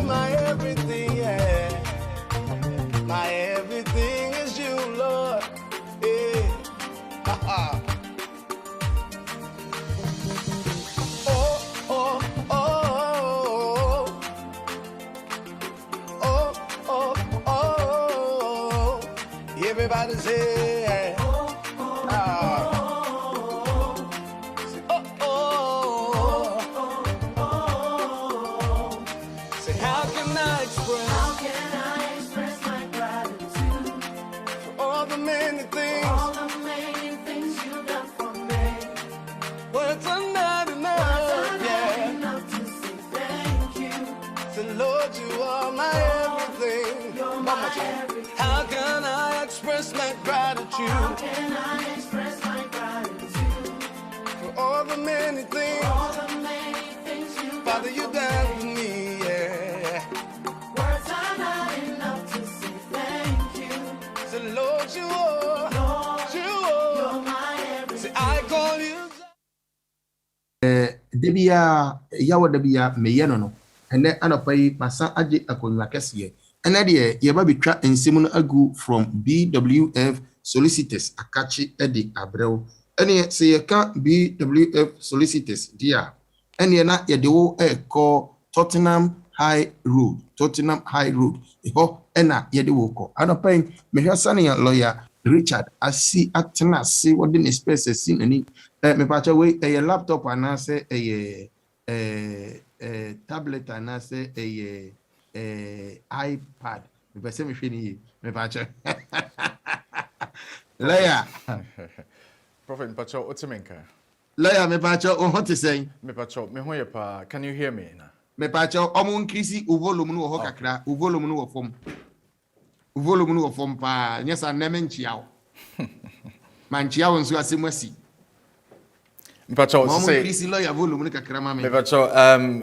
my everything, yeah. My everything is you, Lord. Yeah. Ha-ha. Oh, oh, oh, oh, oh, oh, oh. Everybody say, ah. Say, oh, oh. Say, how can I express my gratitude for all the many things you've done for me? Words are not enough, yeah. Enough to say thank you. Say, Lord, you are my everything. You're my everything. How can I express my gratitude? How can I express my gratitude for all the many things, you've Father, you done for me, yeah. Words are not enough to say thank you. So Lord, you are, you're my everything. Say, I call you. Debia yawo debia meyeno no ene anopai masa age akonwa kese ene de ye ba betwa ensem no agu from BWF solicitors akachi edi abrew ene se ye ka BWF solicitors dia ene na ye de wo call Tottenham High Road ho ena ye de wo ko anopai mehwasa ne lawyer Richard asi atena se wodi ne space sin ani me pacha we a laptop anase a tablet anase a iPad me pese me hwini me pacha Leia Prophet Pacho Otimenka. Leia me pacha o hot say Me Pacho me hoye pa, can you hear me na? me pacha omo nkisi u volume no ho kakra u volume no wo fom pa nyesa na me nchiawo manchiawo nso asemasi Pacho say increase lawyer volume kakra ma me Pacho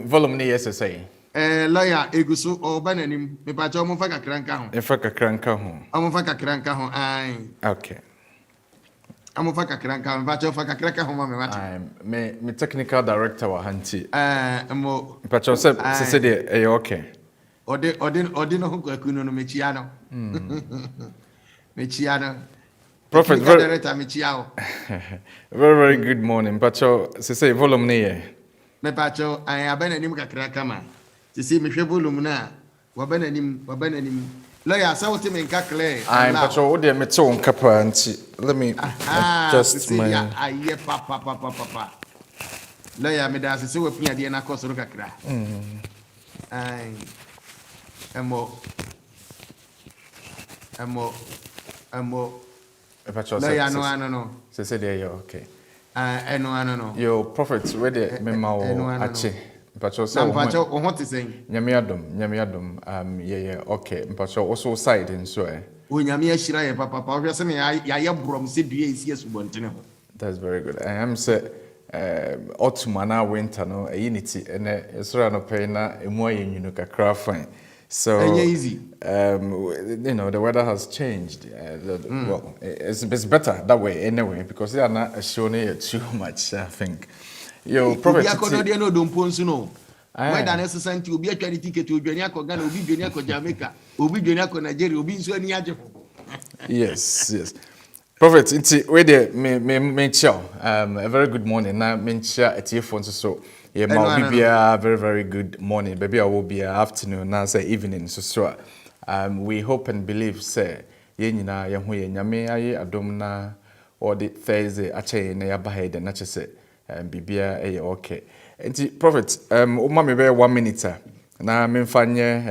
volume ni say lawyer eguso obananim me pacho mo fa kakra nka ho e fa kakra nka ho amofa kakra nka ho ai okay amofa kakra nka ho pacho fa kakra nka ho ma me wati me technical director wa hanti mo Pacho say de okay ode no ho kwakunu no mechia no mechia no Prophet very very good morning Pacho say volume ni ye me pacho abananim kakra kama say me hwe volume na wabananim lawyer say what me nka clear Pacho wo de me te won kapa anti let me adjust my aye papa lawyer me da say we pia de na course ro kakra ai emo Pacho lawyer no say there okay no yo prophet where the mema o ache Pacho say Pacho o hot say nyame adom okay Pacho also side nso o nyame ahira ye papa o se me ya brom se dua esi asubonte ho. That's very good. I am say autumn na winter no Eunice ene esura no pay na emu ayenwunu kakra fine. So easy. You know the weather has changed. Well, it's better that way anyway because they are not showing too much. I think. Yo, prophet. Obi no do mponsu no. Weather necessary obi atwa ticket odwani akọ Ghana, obi dwani akọ Jamaica, obi dwani akọ Nigeria, obi nso ani agye. Yes. Prophet, it's where the me chow. A very good morning. Na me chow at your phone so. Yeah, ma be a very good morning. Baby, I will be a afternoon. Now say evening. So we hope and believe say ye nyina ye ho ye nyame aye adom na or the Thursday ache na ya bahede na che say bibia okay. Enti prophet o ma me be 1 minute na me mfanye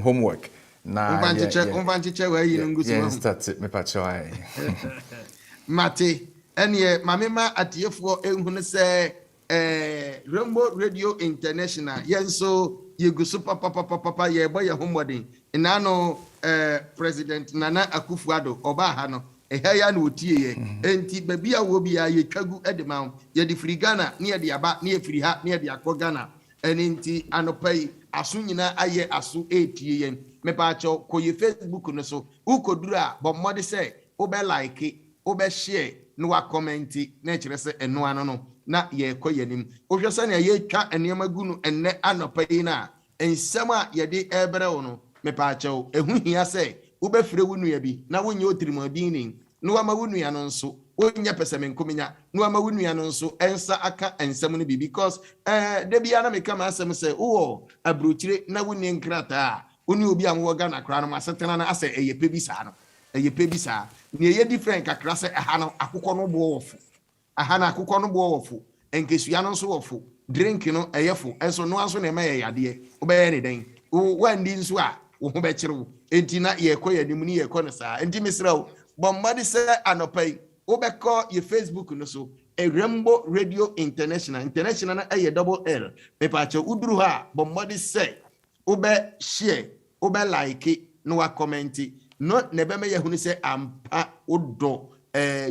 homework na umvanchiche we yi ngusu. Yes, that's it. Me pacho ai. Mate ene mamema atiefo ehunu se Rainbow Radio International yenso yegusu papa ye boy homodin inano President Nana Akufo-Addo oba ha no eha ya na otie ye enti babia wo bia ye twagu edema ye di free Ghana ne ye di aba ne ye free ha ne ye di akọ Ghana enti anopai aso nyina aye aso etie yen me pa cho koye Facebook no so ukoduru a bommode se obe like obe share no wa comment na kire se eno ano no na ye koyenim ohwese na ye twa enema gunu enne anopai na ensema yede ebere wono me pa achew ehu hia se wo be frɛ wo nua bi na wonye otirimodini no ama wo nua no nso wonye pesemenkomenya no ama wo nua no nso ensa aka ensem no bi because de bia na me kama asem se wo abrochire na wonni nkrata woni obi amwo ga na kra no asetena na ase eyepe bi saa no eyepe bi saa ne ye different kakra se aha no akokɔ no bo wofo aha na akokɔ no bo wofo enkesua no nso wofo drink no eyefo enso no anso na ema ye yade obeye ne den wandi nso a wo ho be kire wo enti na ye kɔ ye nim ni ye kɔ no saa enti misrawo bombadi se anopai obeko ye Facebook no so a Rainbow Radio International na double L me pa che uduru ha bombadi se obe share obe like no wa comment no ne be me ye hunu se ampa odo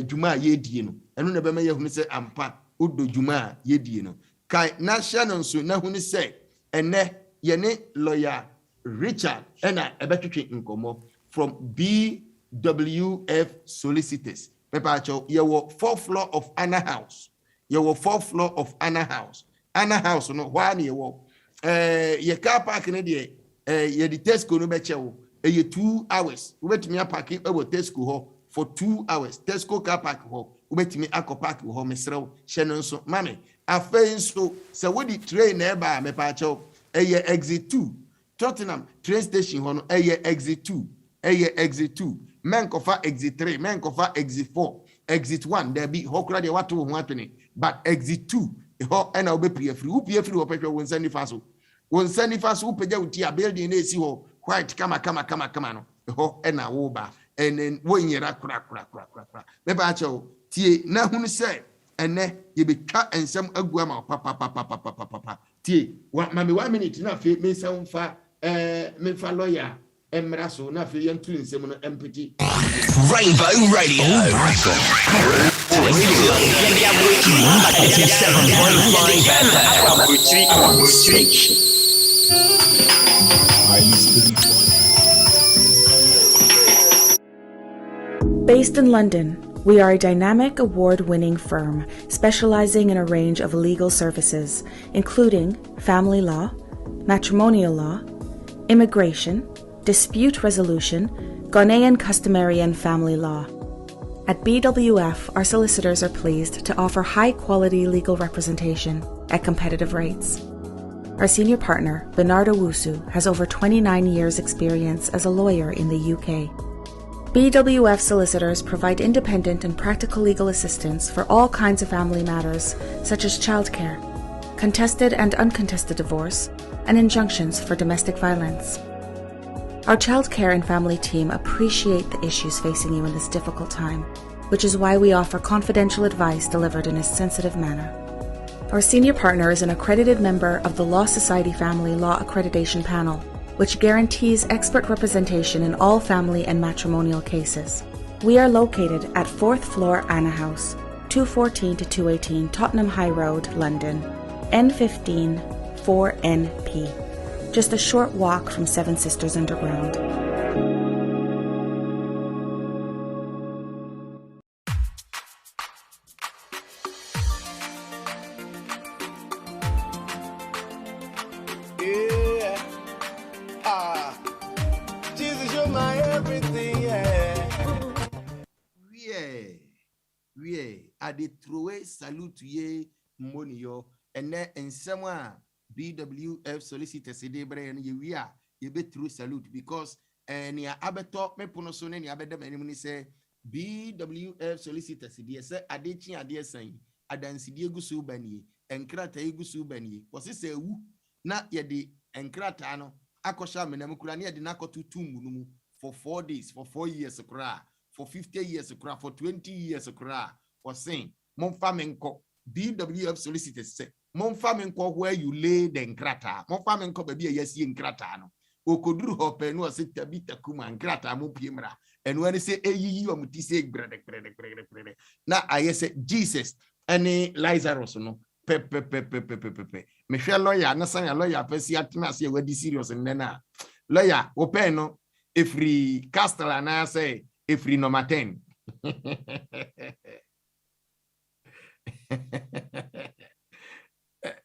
juma ye die no eno ne be me ye hunu se ampa odo juma ye die no kai na hye no nso na hunu se ene ye ne lawyer Richard ena ebetwetwe nkomo from BWF Solicitors. Pepacho, you were 4th floor of Anna House. You were 4th floor of Anna House. Anna House, no, why you were? Your car park in the you the Tesco no becho. You 2 hours. Wait me a parking over Tesco ho for 2 hours. Tesco car park ho. Wait me a park ho, Mr. Shannon so money. I feel so what the train nearby me pacho. Exit 2. Tottenham train station ho exit 2. Exit 2. Men kofa exit 3, men kofa exit 4, exit 1, there be hokra de watu happening, but exit 2, ho ena obe pie free, who pie free ho pepe won send faso. Won send faso who peja uti a building na esi ho, white kama no. Ho ena wo ba, enen wo nyera kra. Me ba cho tie na hunu se ene ye betwa ensem agua ma papa. Tie, ma me 1 minute na fe me se mfa me fa lawyer Emraso na fe yantu nsem no empty Rainbow Radio. Based in London, we are a dynamic award-winning firm specializing in a range of legal services, including family law, matrimonial law, immigration, dispute resolution, Ghanaian customary and family law. At BWF, our solicitors are pleased to offer high-quality legal representation at competitive rates. Our senior partner, Bernardo Wusu, has over 29 years' experience as a lawyer in the UK. BWF solicitors provide independent and practical legal assistance for all kinds of family matters, such as childcare, contested and uncontested divorce, and injunctions for domestic violence. Our child care and family team appreciate the issues facing you in this difficult time, which is why we offer confidential advice delivered in a sensitive manner. Our senior partner is an accredited member of the Law Society Family Law Accreditation Panel, which guarantees expert representation in all family and matrimonial cases. We are located at 4th floor Anna House, 214 to 218 Tottenham High Road, London, N15 4NP. Just a short walk from Seven Sisters Underground. Yeah. Jesus, you're my everything, We I did throw a salute to ye money yo and then in someone BWF solicitors debre and you be through salute because near abeto me puno so ne abedem enimni say BWF solicitors dey say adechi ade san adansidie gusu banie enkrata egusu banie was say wu na ye de enkrata no akosha menam kura na ye de nakoto tumbu for 4 days for 4 years kura for 50 years kura for 20 years kura for saying momfa menko BWF solicitors say Monfa menko where you lay the nkrata. Monfa menko baby yesi nkrata no. Okoduru hope no se tabita kuma nkrata mo piemra. And when they say eyi o muti say brede. Na ayese Jesus any Lazarus no. Pe. Me hwe lawyer na san ya lawyer pesi atena se we di serious nna. Lawyer open no efri castle na say efri number 10.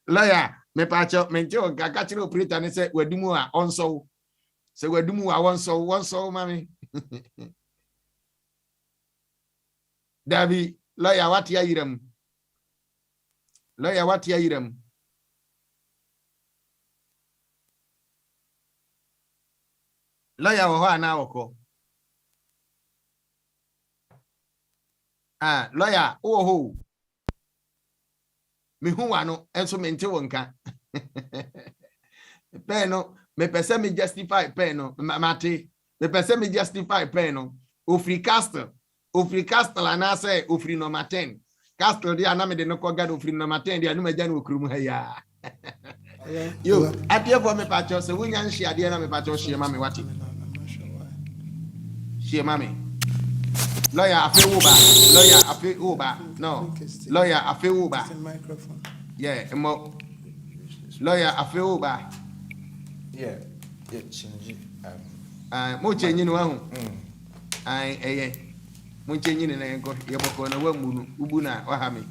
Lawyer me pacho mente o ga catch operator ne say wadumu a onso say wadumu a wonso mami Dabi lawyer what ya yiram lawyer wo ho ana woko lawyer wo ho me hu wa no enso mente wonka pen no me pese me justify pen no mate me pese me justify pen no ofri castle ana say ofri number 10 castle dia na me de no ko gado ofri number 10 dia no me ja no okrum ha ya yo apia for me pacho se wunya nhia de na me pacho hie ma me wati hie ma me lawyer afewoba no lawyer afewoba yeah mo lawyer afewoba yeah change mo change no ahu mo change na enko ye boko na wamunu ubu na wahame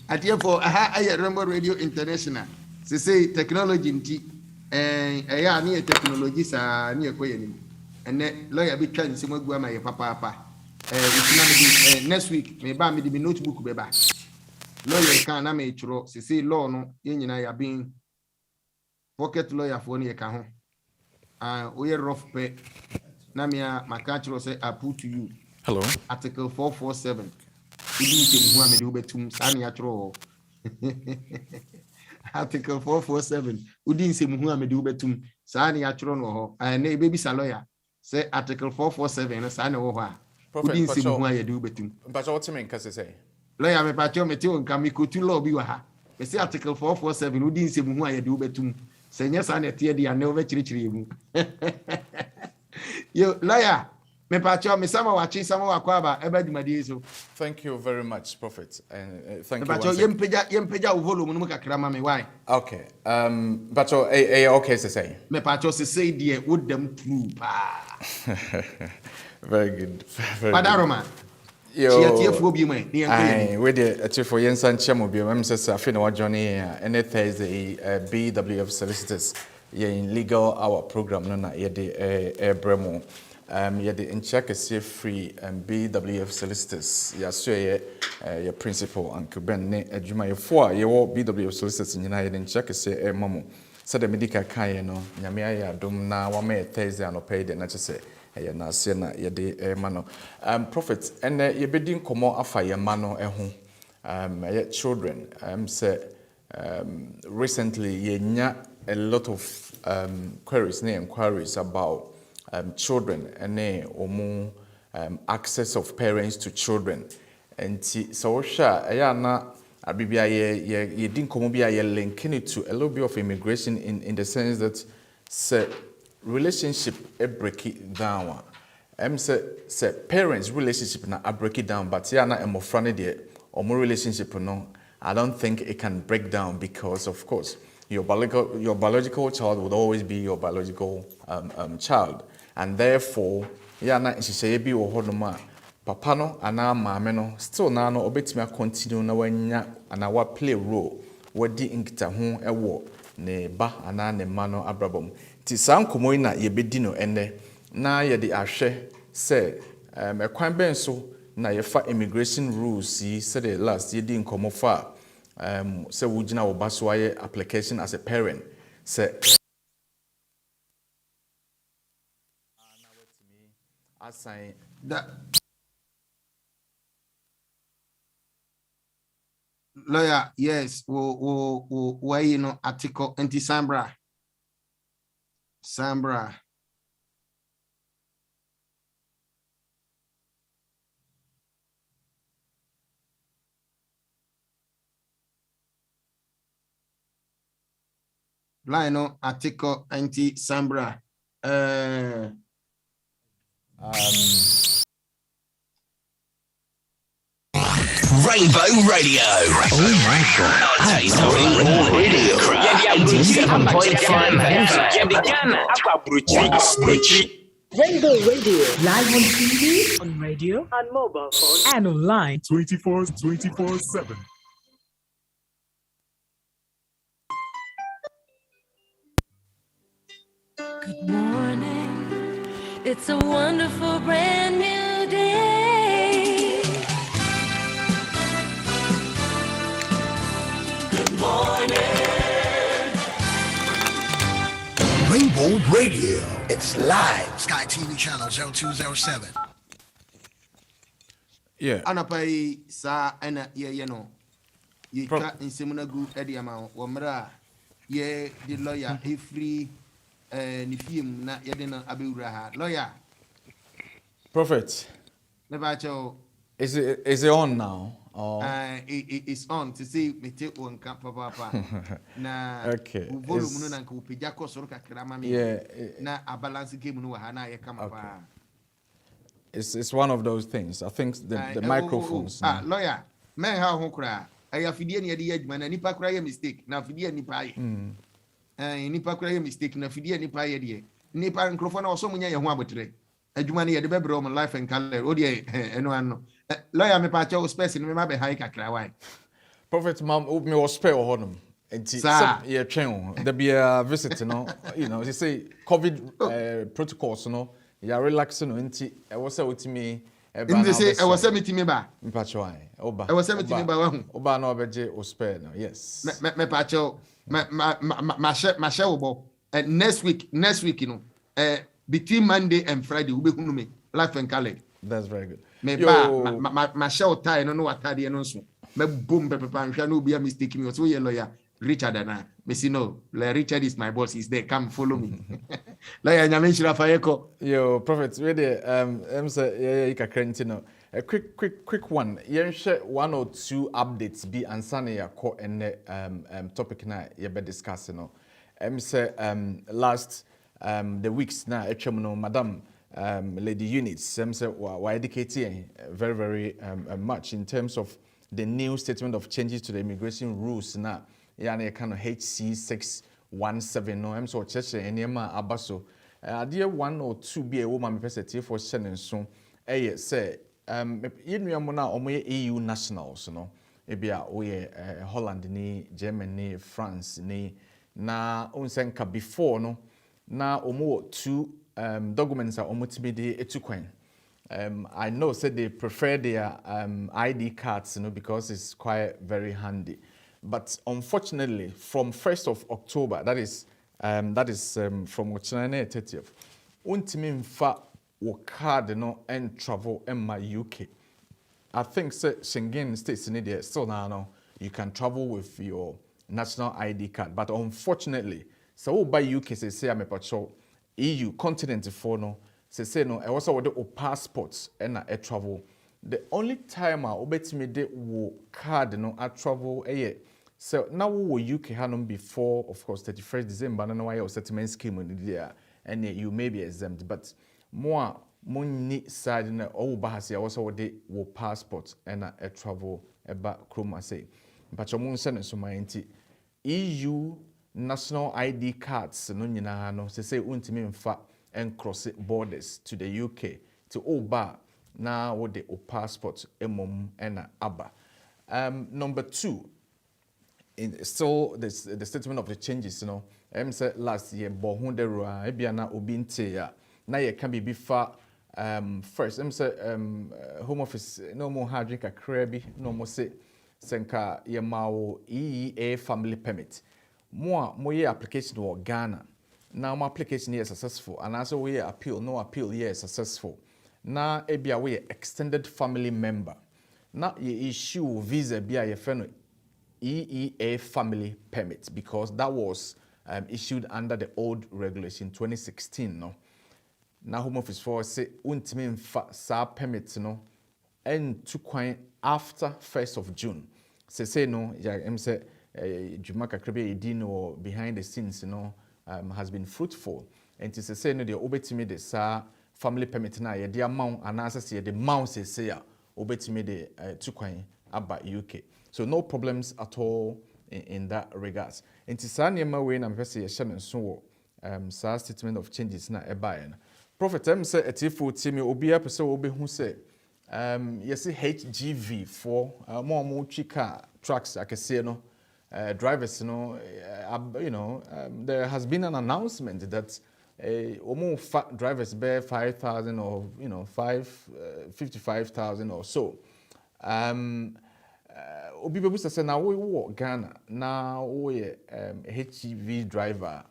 atiefo aye Rainbow Radio International say technology nti ya na technology sa na ekoye ni ene lawyer bi twan se magu ama ye papa next week me ba me di notebook be ba lawyer kan na me churo say law no ye nyina ya bin pocket lawyer for ni ye ka ho we rough pe na me maka churo say I put to you hello article 447 idi ke mu amede obetum sa na ya churo article 447 udi nsem hu amede obetum sa na ya churo no ho na e be bi sa lawyer say article 447 na sa na wo ho a udi nsem hu ayede obetum but what mean cause say lawyer me pacho me te on kam ikotu law bi wa ha me say article 447 udi nsem hu ayede obetum se nya sa na tie dia na wo chirichiri mu yo lawyer me pacho me sama wachi sama wakwaba eba dwumadi so. Thank you very much, Prophet, and thank you. Pacho yempeja volume no kakra ma me why. Okay. Pacho okay to say. Me pacho say die would them true pa. Very good. Very Padaroma. Yo. Tiefo bi me ni enko. We dey tiefo yensan chemo bi am say afi na wajoni any Thursday BWF solicitors in legal hour program no na ye dey bremo. Yet in check is free BWF solicitors. So your principal and Kuben Juma 4 your BWF solicitors in United in check is Mamu. So the medical kayano, Yamia dum na wame Thursday and paid and just say na sena yede mano. Prophet and ye bidding komo afa ye mano yet children say recently ye nya a lot of inquiries about children and access of parents to children and so na abibia ye din komo bia ye linking it to a little bit of immigration in the sense that say relationship break it down say parents relationship na break it down but na emofra ne de omo relationship no I don't think it can break down because of course your biological child would always be your biological child. And therefore, na nhihye bi wo hodoma papa no ana maame no still na no obetimi continue na wanya ana wa play role wadi nkita ho ewo ne ba ana ne ma no abrabom ti sankomo na yebedi no ene na ye de ahwe se ekwan ben so na ye fa immigration rules yi se the last ye di nkomo fa se wugina wo ba so aye application as a parent se assign that lawyer yes why you know article anti Sambra line no article anti Sambra Rainbow Radio. Oh my God. Rainbow Radio. 87.5 Rainbow Radio. Live on TV, on radio, on mobile phone, and online 24/7. Good morning. It's a wonderful brand new day. Good morning. Rainbow Radio. It's live. Sky TV channel 0207. Yeah. Anapai sa ena ye no. Ye twa nsem na gu edi ama wo mra ye the lawyer every ni fiem na ye de na abewura ha lawyer. Prophet. Me ba cho Is it on now? it's on to see me take one cap papa na Okay. volume no na nka upija ko soro kakra ma me Yeah. na a balance game no ha na ye kama pa. It's one of those things. I think the microphones. Lawyer, men ha ho kra. Aya fidie na ye di adwuma na nipa kra ye mistake na fidie nipa ye. Nipa kra ye mistake na fidie nipa ye de. Nipa nkrofo na oso munya ye ho abotre. Adwuma na ye de bebre om life and color. O de eno ano. Lawyer me pa cho space ni me ma be high kakra why. Prophet Mam me was spare honum. And yeah, there be a visit, they say COVID protocols, you're relaxing, I was with me. In the say, I was meeting me ba. Mpachoi, Oba. I was meeting me ba. Oba no beje o spare no, yes. Me pacho, ma share next week, between Monday and Friday, we be me life and color. That's very good. Me ba ma share tie no atade no so. Me boom pepe pan no be a mistake me so ye lawyer Richard and me see no Richard is my boss, he's there, come follow me. Lawyer nyame shira fayeko. Yo prophet we dey say you can a quick one. You share one or two updates be answer ya call and topic na you be discuss say last the weeks na madam Lady Eunice say we educating very very much in terms of the new statement of changes to the immigration rules na yani kind of HC 617 no so church enema abaso adie 1 or 2 be a woman person for sending so say yenu na omoye EU nationals no ebia we Holland ni Germany France ni na unsenka before no na omo 2 documents are omotibidi etukwan. I know said they prefer their ID cards, because it's quite very handy. But unfortunately, from 1st of October, that is from October 30th, untimi mfa wo card and travel in my UK. I think Schengen states in there still now you can travel with your national ID card. But unfortunately, so by UK say I'm a patrol EU continent for no. Say no, I also want the passports and I travel. The only time I obetime de wo card I travel so now we UK hanom before of course 31st December no why your settlement scheme in there and you may be exempt but more money side na o bahasi I also want the wo passport and I travel eba chroma say but your mon send so my EU national ID cards no nyina no say untimi mfa and cross borders to the UK to Oba now with the passport emom and aba. Number 2, still the statement of the changes, said last year bohunderua ebiana obinte ya na ye can be before first said home office no more hard a crabby no more say senka ye mawo EEA family permit more application or Ghana. Now my application is successful and also we appeal, no appeal is successful. Now ebia we extended family member. Now you issue visa via your friend EEA family permit because that was issued under the old regulation 2016 no. Now Home Office for say untimi mfa sa permit no and to kwan after 1st of June. Say no ya say Jumaka Krebe Edino behind the scenes has been fruitful. And to say no, the obetime de sa family permit na ye de amount and answer the amount say ya obetime de tukwan about UK. So no problems at all in that regards. And to say niema we na mpese ye hye so sa statement of changes na eba na. Prophet say etifo timi obi apese obehu say yes HGV for more trika trucks akese no. Drivers, there has been an announcement that almost drivers bear 5,000 or 55,000 or so. Obi bebusa say na we wo Ghana na we HGV driver.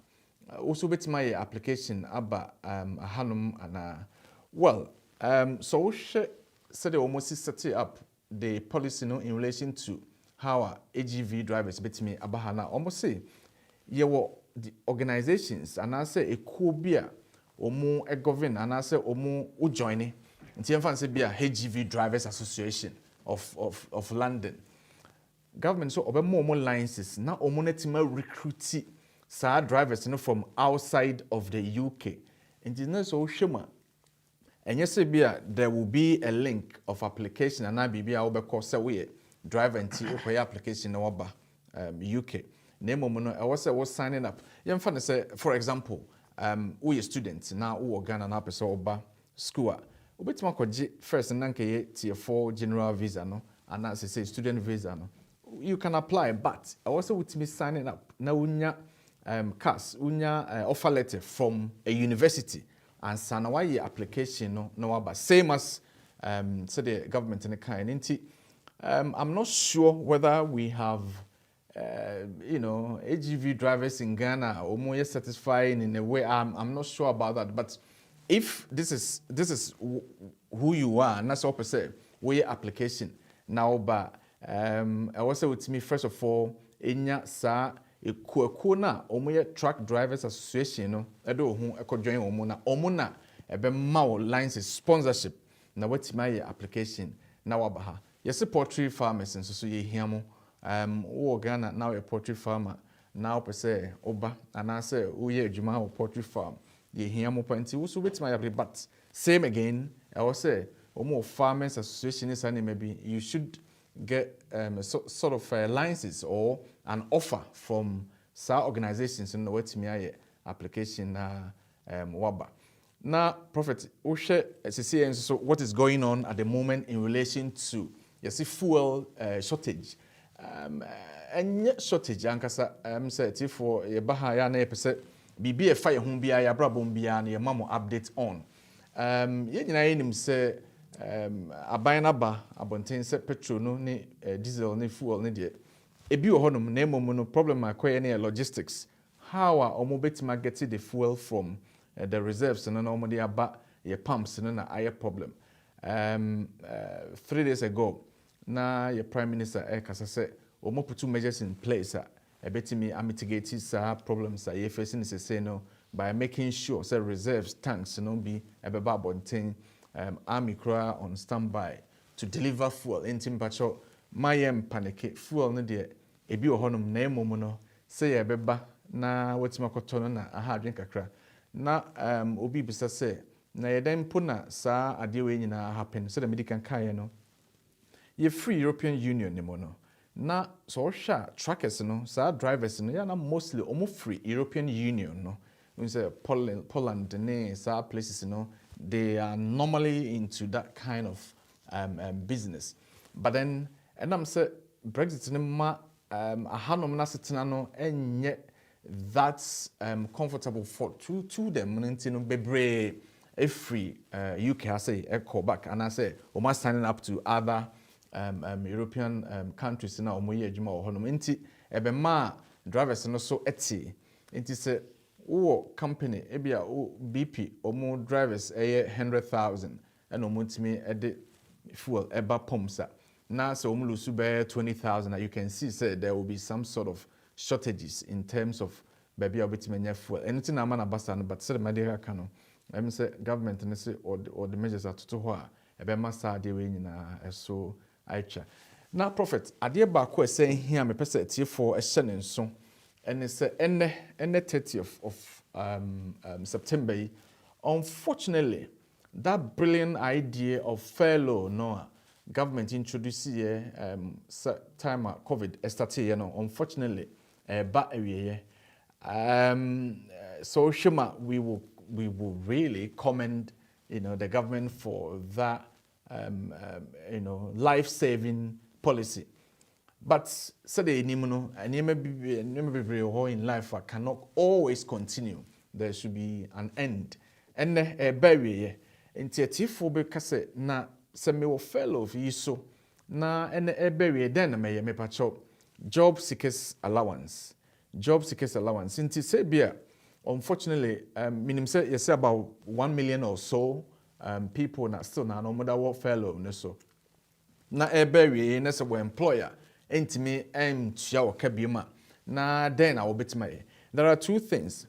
Also betima ye application aba ahanum ana well so we said they almost set up the policy no in relation to how HGV drivers betimi abahana almost say ye wo the organizations and I say a kubia omu a govern and I say omu u join nti emfa say be a HGV drivers association of London government so obemo licenses na omu netima recruit sa drivers from outside of the UK nti na so hwema enye say be there will be a link of application and na bibia wo be call say we driver nti okoya application na woba UK name no I was signing up yemfa say for example we students now we Ghana na person oba school obetima kwaji first nanka ye tier 4 general visa no and as say student visa no you can apply but I also with me signing up na unya CAS unya offer letter from a university and sana why your application no about same as so the government in the kind I'm not sure whether we have HGV drivers in Ghana or more satisfying in a way. I'm not sure about that. But if this is who you are, and that's all per se, where your application now, but I was say with me first of all, inya sa ekuna omo truck drivers association no edo hu ekojoin omo na ebe ma license sponsorship na wetima your application na wabaha. Yes, poultry farmers and so ye hear mo. Ghana now a poultry farmer now per se oba and I say ye juma or poultry farm ye hear mo plenty also with my but same again I will say more farmers association is and maybe you should get sort of licenses or an offer from some organizations in the way to me application waba. Now Prophet so what is going on at the moment in relation to fuel shortage and shortage ankasa say for ye baha ya na yepese bibi e fa ye ho bia ya brabom bia na ye mamo update on ye nyina ye nim say aban na ba abonten say petrol no ne diesel ne fuel ne de ebi wo honom na emom no problem akoye ne logistics how are omo betima get the fuel from the reserves no omo de aba ye pumps no na aye problem 3 days ago na your prime minister kasa say omo put measures in place ebetimi mitigate sa problems ye facing say no by making sure say reserves tanks no be ebeba abonten army kra on standby to deliver fuel intim pacho mayem panic fuel no de ebi wo honum na emom no say ebeba na wetima kotono na aha adwen kakra na obi bisa say na yeden puna sa ade we nyina happen so the medical kai no ye free European Union ni mo no na so sha trackers no sa drivers no ya na mostly omo free European Union no we say Poland ne sa places no they are normally into that kind of business but then and I'm say Brexit no ma ahanom na setena no enye that's comfortable for to them no bebre free UK I say echo back and I say almost signing up to other European countries na omoye adwuma wo honom nti ebe ma drivers no so eti nti se wo company ebia BP omo drivers 100,000 and omo ntimi ede fuel eba pumps na so omo lusu be 20,000 you can see say there will be some sort of shortages in terms of baby obetimenya fuel anything na man abasa no but say the medical kano I'm say government and say or the measures are to ho a ebe ma sa de we nyina eso aicha na prophet ade ba ko say hia me pese tie for ehye ne nso and say enne 30th of September unfortunately that brilliant idea of furlough no government introduced here time COVID started you know unfortunately ba awie so shema we will really commend the government for that life-saving policy. But say the in life cannot always continue. there should be an end. And bury into tifo be kase na se me wo fellow yi so na bury then me pacho job seekers allowance. Job seekers allowance. Inti say bia unfortunately minim say you say about 1 million or so people na still na no mother work fellow ne so. Na bury na se wo employer entimi tua waka biema na then I will bet my. There are two things.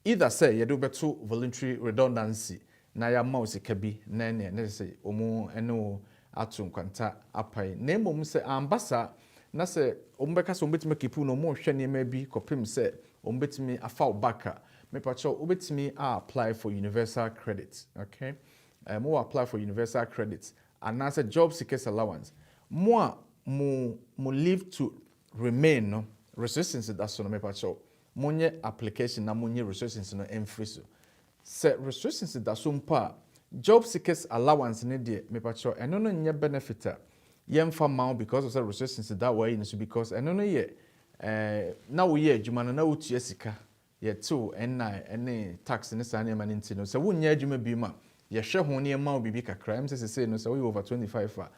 Either say you do better voluntary redundancy na ya mouse kabi na ne say omo eno atum kwanta apai na mom say ambassa na say ombeka so betimi kipu no mo hwe ne ma bi kopim say ombetimi afa baka me pacho obetimi apply for universal credit, okay? Mo apply for universal credit and as a job seekers allowance mo leave to remain no resistance that's so me pacho monye application na monye restrictions no emfriso se restrictions da so mpa job seekers allowance ne de me pacho eno no nye benefit yemfa ma because of the restrictions that way no because eno no ye na wo ye adwuma no na wo tua sika ye to ene tax ne sa ne ma nti no se wo nya adwuma bi ma ye hwe ho ne ma obibi kakra em say no so we over 25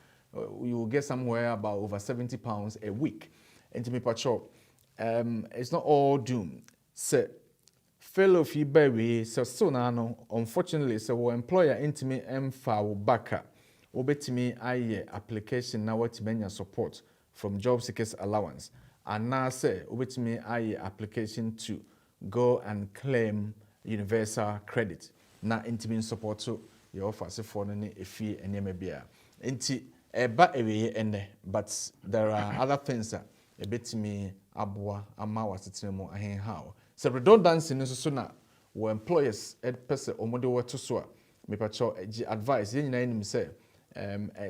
you will get somewhere about over £70 a week and to me pacho it's not all doom. So, fellow fee baby, so no, unfortunately, so our employer intime emfa baka. Obetimi aye application na what menya support from job seekers allowance. And now say obetimi aye application to go and claim universal credit. Na intime support to your offer se for ne fee and yemebia. Inti eba eweye ene, but there are other things that ebetimi abua ama wasetenemu ahen how so redundancy no so na wo employers person omode wato so a me pacho advice yen nyina nim say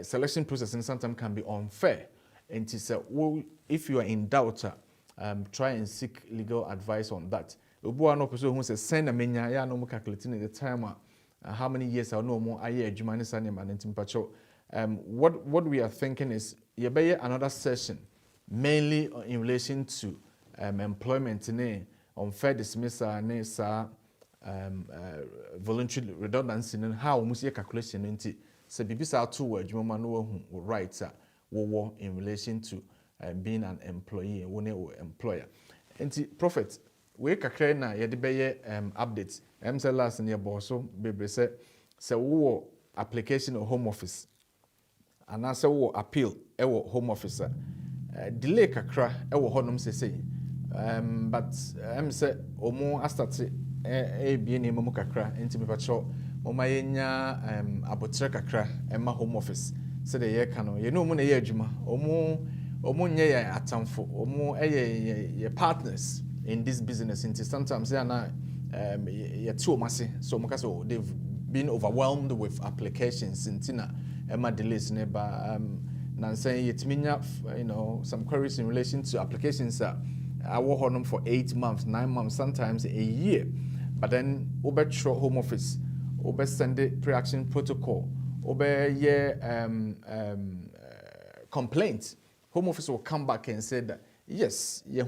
selection process sometimes can be unfair and say if you are in doubt try and seek legal advice on that obu no person who say send a menya ya no calculating the time how many years I know more aye adwuma ne sane man ntim pacho what we are thinking is ye be another session mainly in relation to employment ne unfair dismissal ne sa voluntary redundancy and how we see calculation nti se bibisa to adwuma no hu rights wo in relation to being an employee wo ne employer nti prophet we kakra na ye de beye updates say last year boso bebre se wo application or home office and as wo appeal e wo home officer delay kakra e wo honom say but say omo astarte bie ne mamu kakra enti me pacho moma yenya abotre kakra ma home office say the ye ka no ye no mu na ye adwuma omo nye ye atamfo omo ye partners in this business enti sometimes they are na ye two mase so mo ka so they've been overwhelmed with applications enti na ema delays ne ba and saying some queries in relation to applications that I work on them for 8 months, 9 months, sometimes a year. But then over home office, over send it pre-action protocol, over complaint. Home office will come back and say that yes, we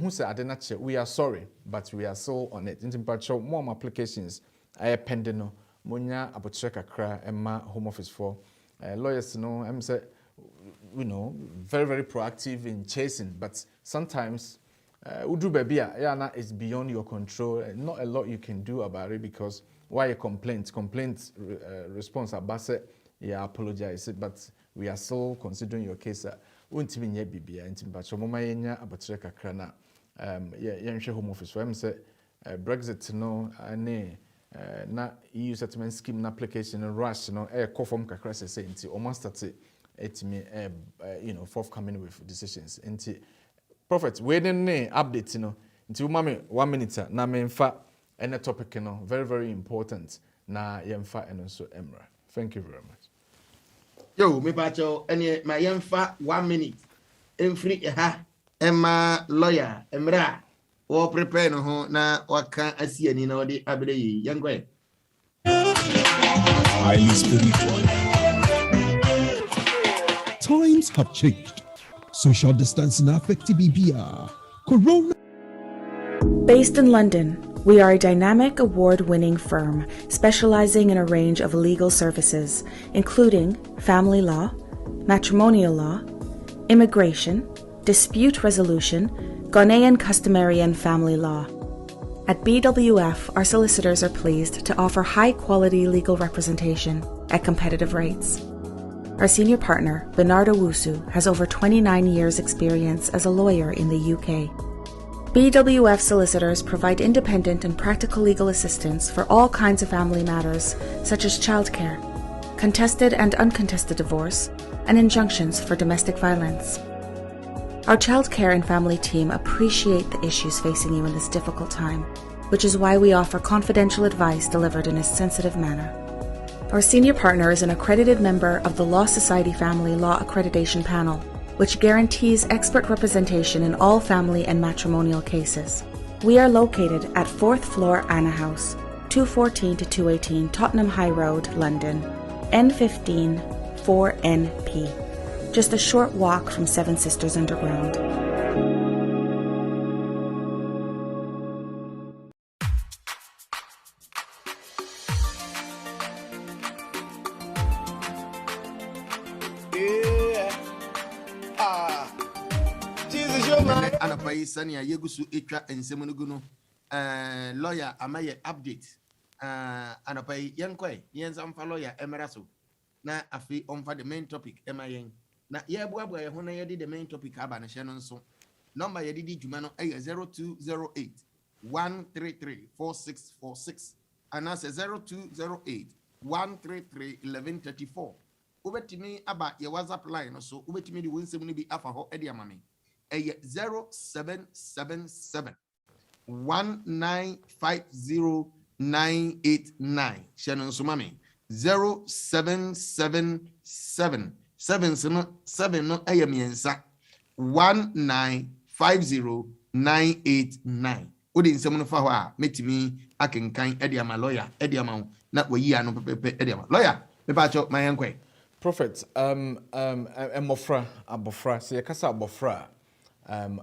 are sorry, but we are still on it. In particular, more applications I pending no munya apotreka kra emma home office for lawyers I'm say very, very proactive in chasing, but sometimes udu babia it's beyond your control. Not a lot you can do about it because why a complaint response abase apologize, but we are still considering your case. Untimi nye bibia intim ba chomoma yenya abatre kakra na yenhwe home office for say Brexit no ne na EU settlement scheme na application rush no call form kakra say inti almost start etimi forthcoming with decisions inti prophet we ne update no inti wo mame 1 minute na memfa ene topic no very, very important na yemfa eno so emra. Thank you very much. Yo, me bacho ene ma yemfa 1 minute emfri ha emma lawyer emra wo prepare no ho na waka asiani na odi abere yi yankwe highly spiritual. Times have changed. Social distancing affected BBR. Corona. Based in London, We are a dynamic award-winning firm specializing in a range of legal services, including family law, matrimonial law, immigration, dispute resolution, Ghanaian customary and family law. At BWF, our solicitors are pleased to offer high-quality legal representation at competitive rates. Our senior partner, Bernardo Wusu, has over 29 years' experience as a lawyer in the UK. BWF solicitors provide independent and practical legal assistance for all kinds of family matters, such as childcare, contested and uncontested divorce, and injunctions for domestic violence. Our childcare and family team appreciate the issues facing you in this difficult time, which is why we offer confidential advice delivered in a sensitive manner. Our senior partner is an accredited member of the Law Society Family Law Accreditation Panel, which guarantees expert representation in all family and matrimonial cases. We are located at 4th floor Anna House, 214 to 218 Tottenham High Road, London, N15 4NP. Just a short walk from Seven Sisters Underground. Anapa yi sani yegusu etwa ensemu nugu no lawyer amaye update anapa yi yenkoi yenza mfa lawyer emeraso na afi onfa the main topic emayen na yebuabua ye ho na yedi the main topic aba na hye no nso number yedi djuma no 0208 133 4646 anase 0208 133 1134 ubetimi aba ye WhatsApp line no so ubetimi di wonsemu no bi afa ho edi amame 0777 1950989 Shannon Sumami 0777 7 no ayamiensa 1950989 odi nsem no fa ho a metimi akenkan ediama lawyer ediama na wayi ano pepe ediama lawyer me pa cho mayenkwe Prophet emofra abofra se yakasa abofra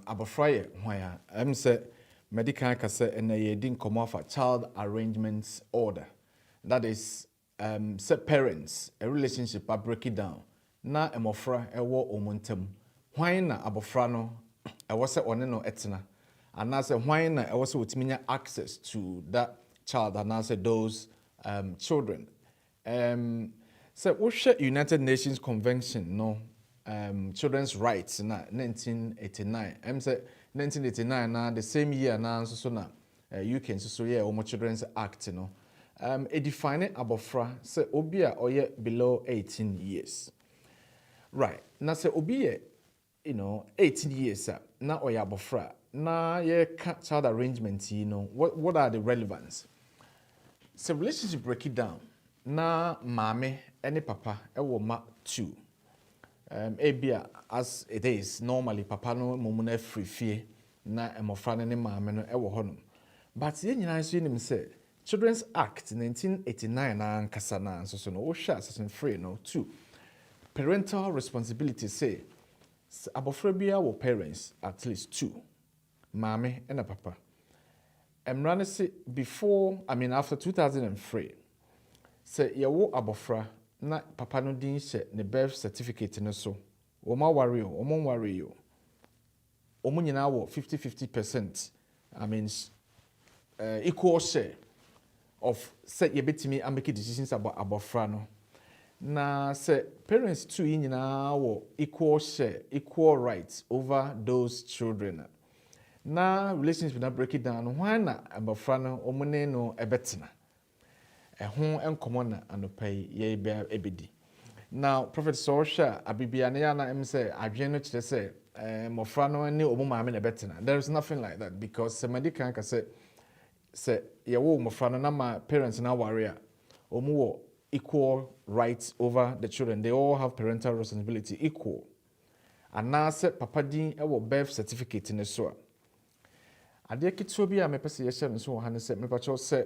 abofra ye hwan a say medical kasa ena ye din komo afa child arrangements order, that is say parents a relationship are break it down na emofra ewo omontem hwan na abofra no ewo se one no etena ana say hwan na ewo se otiminya access to that child and say those children. So we share United Nations Convention no children's rights na 1989. Say 1989 na the same year na so na UK so yeah Omo Children's Act no. It define abofra say obi a oye below 18 years. Right. Na say obi 18 years na oye abofra na ye child arrangement what are the relevance? So relationship break it down. Na mame any papa ewo ma 2. Ebia as it is normally papa no momuna free fie na emofra ne mame no ewo honum. But ye nyina so nim say Children's Act 1989 na ankasa na so no wo hwa section 3 no 2. Parental responsibility say abofra bia wo parents at least 2. Mame and a papa. Emrane say before after 2003 say yewo abofra na papa no din hye ne birth certificate no so wo ma ware o omo ware yo omo nyina wo 50% equal share of say ye betimi make decisions about abofra no na say parents too nyina wo equal share equal rights over those children na relationship na break it down why na abofra no omo ne no ebetena ehun enkomo na anopai ye bia ebedi. Now Prophet Sosha abibia na ya na em say adwen no kire say mofra no ne omo maame na betena. There is nothing like that because somebody can say ye wo mofra no na my parents na warrior omo wo equal rights over the children. They all have parental responsibility equal. And now say papa din e wo birth certificate ne so. Ade kitso bi a me pese ye hye no so han say me pa cho say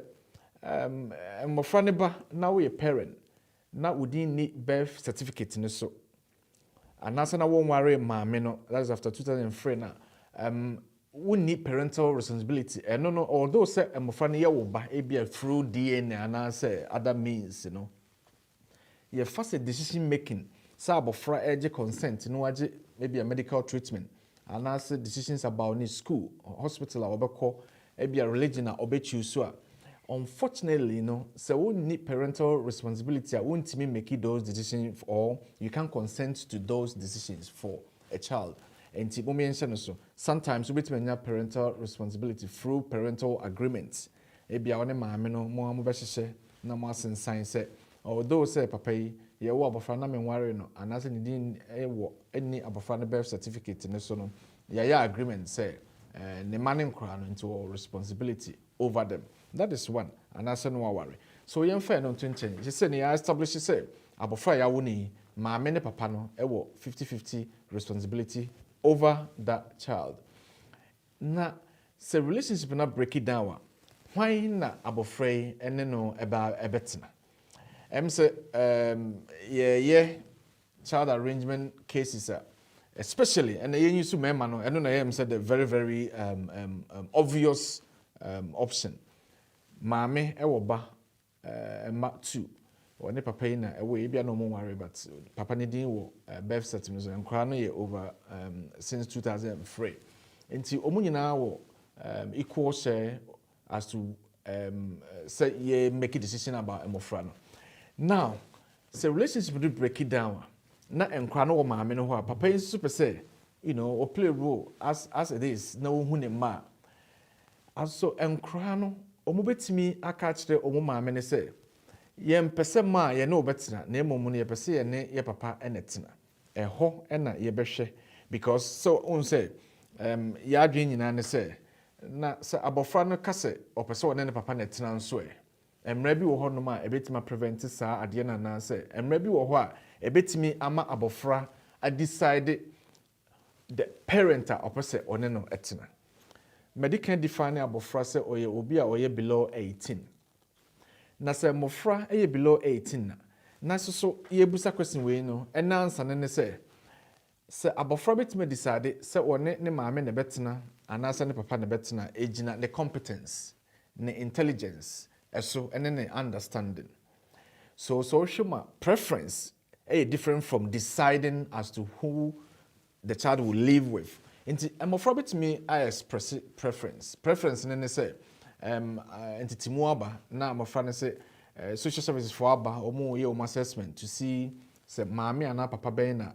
mofra ne ba na we parent na wodi ni birth certificate ne so anasa na won ware maame no, that is after 2003 na we need parental responsibility. And no, although say emofra no ye ba ebia through DNA and say other means, you first a decision making. Say abofra eje consent, no age maybe a medical treatment, and say decisions about ni school, hospital or obeko, maybe a religion or obe choose so. Unfortunately, say we need parental responsibility. I won't me make those decisions, or you can consent to those decisions for a child. And so sometimes we have parental responsibility through parental agreements. Ebi a one maame no mo amu behyehyɛ na mo asensan sɛ although say papa yi ye wo abofra na me nware no anase ne din wo any abofra no birth certificate ne so no ye agreement say ne ma ne nkra no into responsibility over them. That is one. Anase no worry. So yen fa no to nchen. She say ne establish say abofra ya wo ni maame ne papa no wo 50-50 responsibility over that child. Na se relationship na break it down. Why na abofra ene no eba ebetena? Say child arrangement cases especially and you use to member no eno na said the very obvious option. Maame ewo ba ma 2 one papa na ewo e bia no mo worry but papa ne din wo birth certificate so nkra no ye over since 2003 nti omu nyina wo equal share as to say ye make a decision about emofra no. Now say relationship do break it down na nkra no wo maame no ho papa yin super say or play a role as it is na wo hu ne ma also nkra no omu betimi aka kire omu maame ne say ye mpese ma ye na obetena na emom no ye pese ye ne ye papa enetena eho na ye behwe because so on say ya adwen nyina ne say na say abofra no kase opese one ne papa netena nso emra bi wo ho no ma ebetima prevent sa ade na na say emra bi wo ho a ebetimi ama abofra a decide the parent opese one no etena medical define abofra say oye obi a oye below 18. Na say mofra eye below 18 na so ye busa question we no and answer ne say abofra betime decide say one ne maame ne betena anasa ne papa ne betena ejina the competence ne intelligence eso and ne understanding so shuma preference different from deciding as to who the child will live with. Inti mofra betime I express preference ne say entity muaba na mofra ne say social services for aba omo ye assessment to see say maame ana papa ben na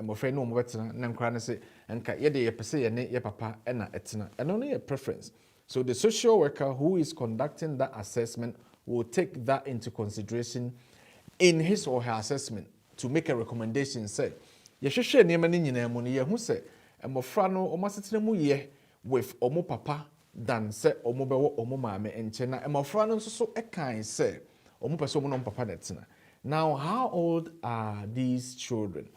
mofra no mo betena na nkra ne say enka ye de ye pese ye ne ye papa na etena eno no ye preference. So the social worker who is conducting that assessment will take that into consideration in his or her assessment to make a recommendation say ye hwehwe niam ne nyina mu no ye hu say mofra no omo asetena mu ye with omo papa than say omo bewo omo maame enche na emofra no so ekan say omo pese omo no papa netina. Now how old are these children?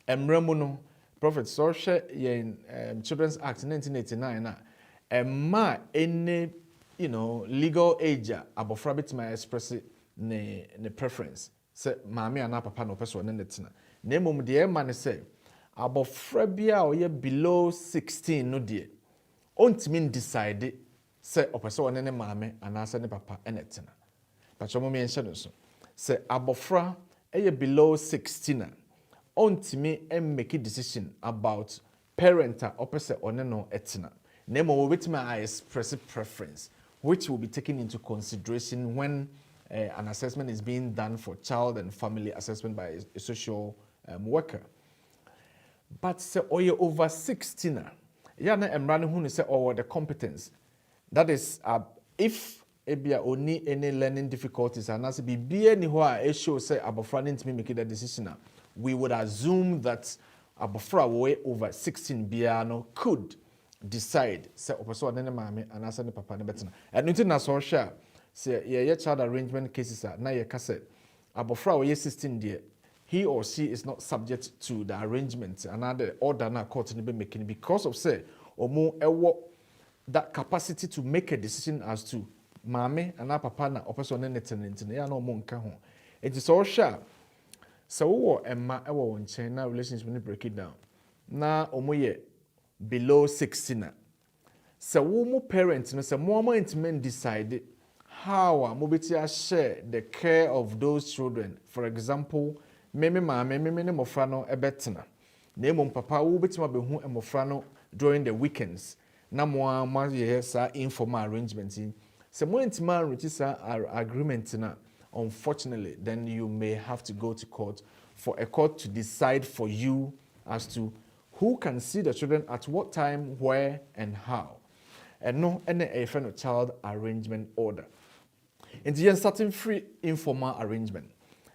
Emremu no prophet so hwe yen Children's Act 1989 na emma any legal age abofra betima express ne preference say maame ana papa no pese one netina na emom de emma ne say abofra bia oye below 16 no de ontimi decide say opese one ne maame anase ne papa enetena but chomo me enhye no so say abofra below 16 ontimi make a decision about parent opese one no etena nemo we betima express preference which will be taken into consideration when an assessment is being done for child and family assessment by a social worker. But say oye over 16 yana emrane hu say the competence. That is if ebia oni any learning difficulties and as bibia ni ho a show say abofra ntimi make that decision, we would assume that abofra way over 16 bia no could decide say opeso ne maame and as ne papa ne betena. And until na so hwe say ye child arrangement cases na ye ka say abofra way 16 there he or she is not subject to the arrangement and other order na court ni be making because of say omo ewo that capacity to make a decision as to maame and papa na opeso ne netene ya na omo nka ho. It is all sure so wo emma ewo won chen na relationship ni break it down na omo ye below 16 So wo mo parents no say mo ma intime decide how a mo beti share the care of those children. For example, me ne mofra no ebetena. Na emom papa wo beti ma behu emofra no during the weekends. Na mo ye sa informal arrangement. So mo intime arrange sa agreement na, unfortunately, then you may have to go to court for a court to decide for you as to who can see the children at what time, where, and how. And no, any a friend of child arrangement order. And the certain free informal arrangement.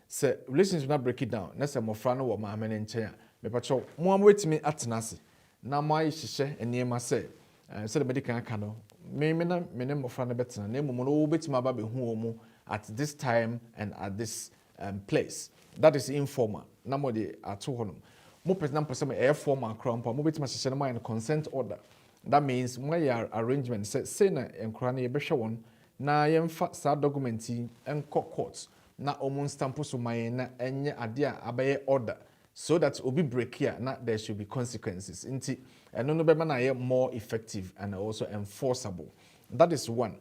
So relationship not break it down. Let's say my friend or my man in chair. Me patrol more wait me at Nasi. Now my shisha and near my say. So the medical cano. Me name of friend better. Name mo bit my baby who at this time and at this place. That is informal. Nobody at home. Mo person person air formal crump. Mo bit my shisha my consent order. That means my arrangement say na enkra na yebehwe won na yemfa sa document yi enko court na omun stamp so my na enye ade a abaye order so that obi break here na there should be consequences. Nti eno no be na ye more effective and also enforceable. That is one.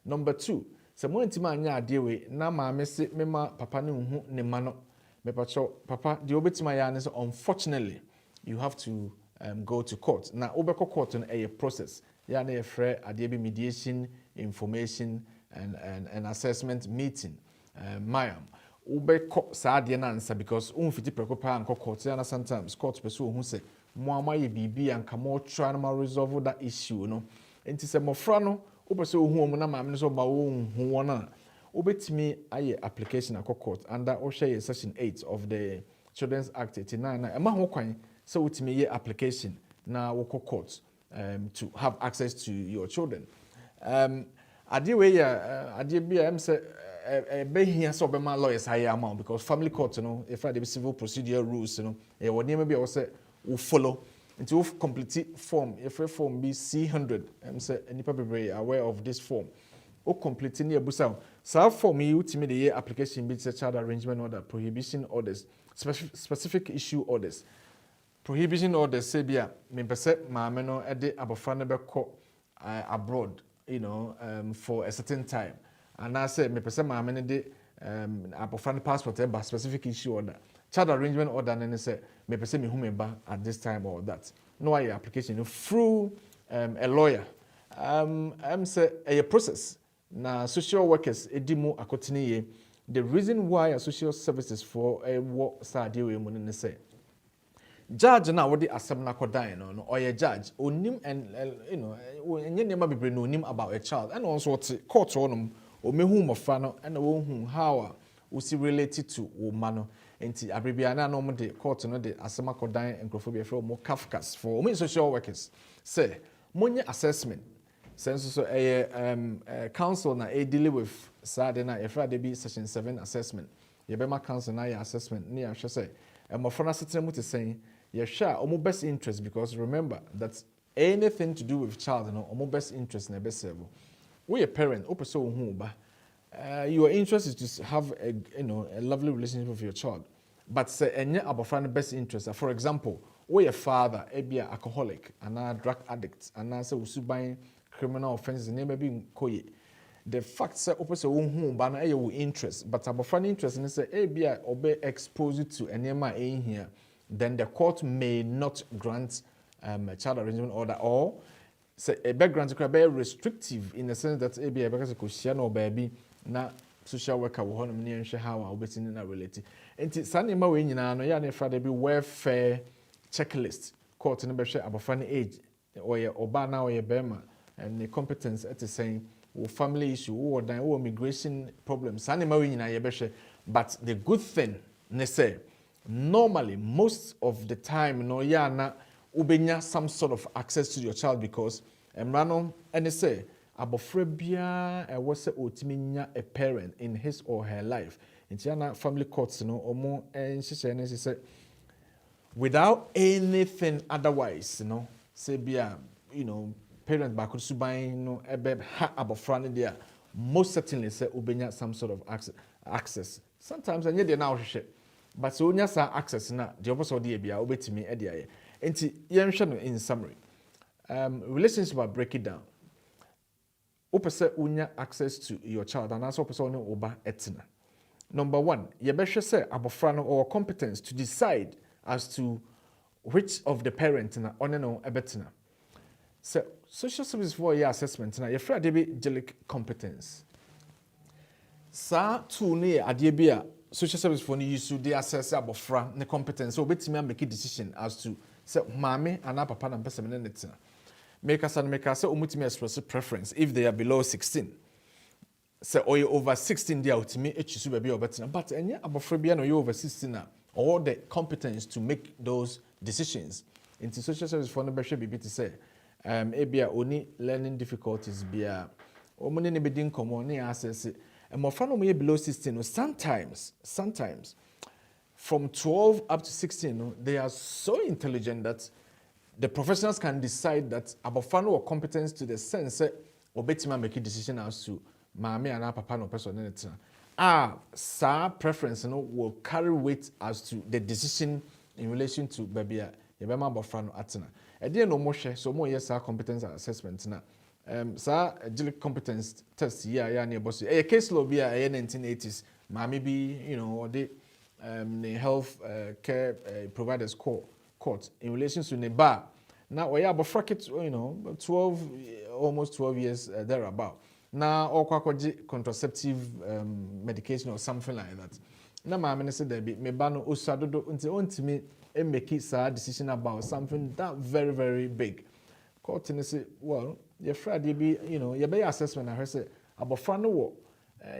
Number two, se mo ntima anya ade we na maame se mema papa ne hu ne ma no me papa the obetima ya ne so unfortunately you have to go to court. Now, obeko court on a process. Yeah, na free adebi mediation, information, and assessment meeting. Mayam. Ubeko sa ade na answer because unfiti prekopa anko court. Yeah, sometimes court person who say mo ye bibi and come try to resolve that issue. No, enti se mofra no ubese ohu omu na maame so ba ohu wona. Ubetimi aye application anko court under Osha section 8 of the Children's Act 89. Na ema ho kwan so with me application now we call courts to have access to your children. Adi we adi be am say be here so be my lawyers higher amount because family court if I the civil procedure rules what name be also will follow until complete form if a form be C100 say any people be aware of this form o complete near busa so for me ultimate the application be child arrangement order prohibition orders specific issue orders. Prohibition orders say bia me pese maame no e de abofra no beko abroad for a certain time and I say me pese maame no de abofra no passport e ba specific issue order child arrangement order no say me pese me hu me ba at this time or that no I application through a lawyer say a process na social workers edimu akotene ye the reason why a social services for a what sade we mu ne say judge na wodi asem na kodan no or a judge onim and enye nema bebre no onim about a child and also what court onum o mehu mofra no and wo hu how we see related to wo no enti abribia na no mo de court no de asem akodan enkrofo be for mo kafkas for mo social workers say monye assessment sense so council na deal with sade na efra de be section 7 assessment ye be ma council na ya assessment ne ya hwe say mofra na setere mu te sen ye hwe omo best interest because remember that anything to do with child omo best interest na be serve we a parent opeso hu ba your interest is to have a lovely relationship with your child but say enye abofra no best interest for example we a father e be alcoholic and a drug addict and say usuban criminal offenses and maybe koye the fact say opeso hu ba na your interest but abofra no interest ni say e be obe exposed to enema in here then the court may not grant a child arrangement order or say a background could be restrictive in the sense that a because ko or baby na social worker wo honom ne nhwe how a obetini na relate enti sanema we nyina no ya na fra be welfare checklist court no be hwe abofra no age or ye oba na or ye bema and the competence at the same or family issue or dan or immigration problems sanema we nyina ye be hwe but the good thing ne say normally most of the time ya na ubenya some sort of access to your child because emrano and say abofra bia e wose otimi nya a parent in his or her life intiana family courts omo nhihye ne say without anything otherwise say bia parent back suban ebe ha abofra ne there most certainly say ubenya some sort of access sometimes anye dey na ohwehwe but so onya sa access na the opposite dey obetimi e dey enti yenhwe no in summary relationship are break it down opese unya access to your child and also opese ono oba etina. Number one, yebehwe say abofra no or competence to decide as to which of the parent na one no ebetina. So social service for your assessment na yefra de be Gillick competence. Sa tool ne ade bi a social service for use to dey assess abofra ne competence so betimi make a decision as to say maame ana papa na mpese me ne netina. Make us omutimi express preference if they are below 16. Say or you over 16 they ultimate echisu baby obetina. But enye abofra bia no you over 16 na all the competence to make those decisions. Into social service for no be bibi to say ebia oni learning difficulties bia omune ne bedin komo ne access and more fun below 16 no, sometimes from 12 up to 16 no, they are so intelligent that the professionals can decide that abofra no or competence to the sense that obetima make a decision as to maame and papa no person anything. Sa preference no will carry weight as to the decision in relation to baby yebema abofra no atina. Ede no mo hwe so mo yes competence assessment na sa Gillick competence test ya na eboso a case law be a 1980s maame bi you know the health care providers court in relation to neba now we have abofra kit you know 12 almost 12 years thereabout na okwakoji contraceptive medication or something like that na maame ne say there be me ba no osuadodo unti ontimi make sa decision about something that very very big court ne say well your friend be you know your be assessment na her say abofra no wo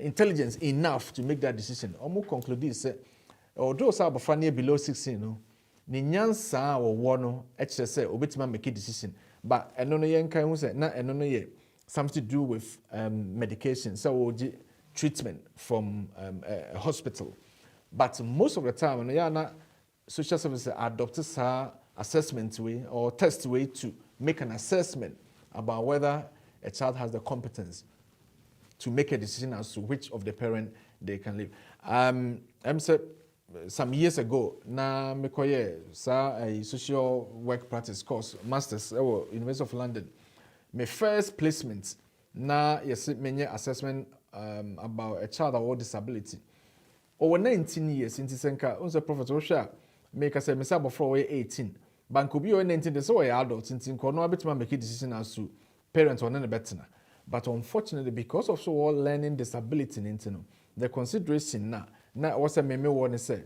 intelligence enough to make that decision omo conclude say although say abofra no below 16 no ni nyansa wo no e kire say obetima make a decision but eno no yen kan hu say na eno no ye something to do with medication so treatment from a hospital but most of the time no ya na social services adopt sa assessment way or test way to make an assessment about whether a child has the competence to make a decision as to which of the parent they can live. Said some years ago, na mekoye sa a social work practice course, masters at University of London. My first placement na yes menye assessment about a child with disability. Over 19 years into senka, unse Professor Osha make us say me say before 18. Banko bi o 19 dey say we adult into nko no abetima make a decision as to parents or none better. But unfortunately, because of so all learning disability into no, the consideration na was a meme one say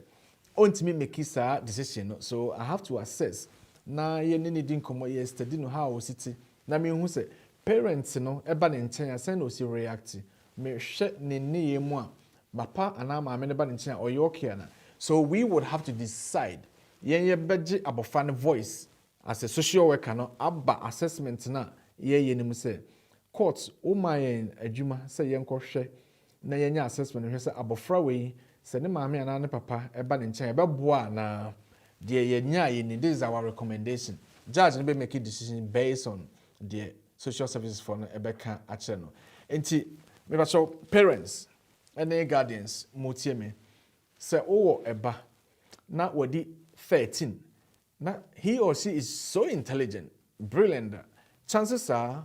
ontimi make a decision. So I have to assess na ye ni din komo yesterday no how city na me hu say parents no eba ne nchen say no si react me hwe ne ye mu a papa ana ma me ne ba ne nchen o ye okay na. So we would have to decide ye beje abofra ne voice as a social worker no aba assessment na ye nim say court o mayen adwuma say ye nkɔhwɛ na ye nya assessment hwɛ say abofra we say ne maame ana ne papa eba ne nchen eba boa na de ye nya ye ni this is our recommendation judge ne be make a decision based on the social services for no ebeka ache no enti me ba so parents and guardians motie me say o eba na wadi 13 na he or she is so intelligent brilliant chances are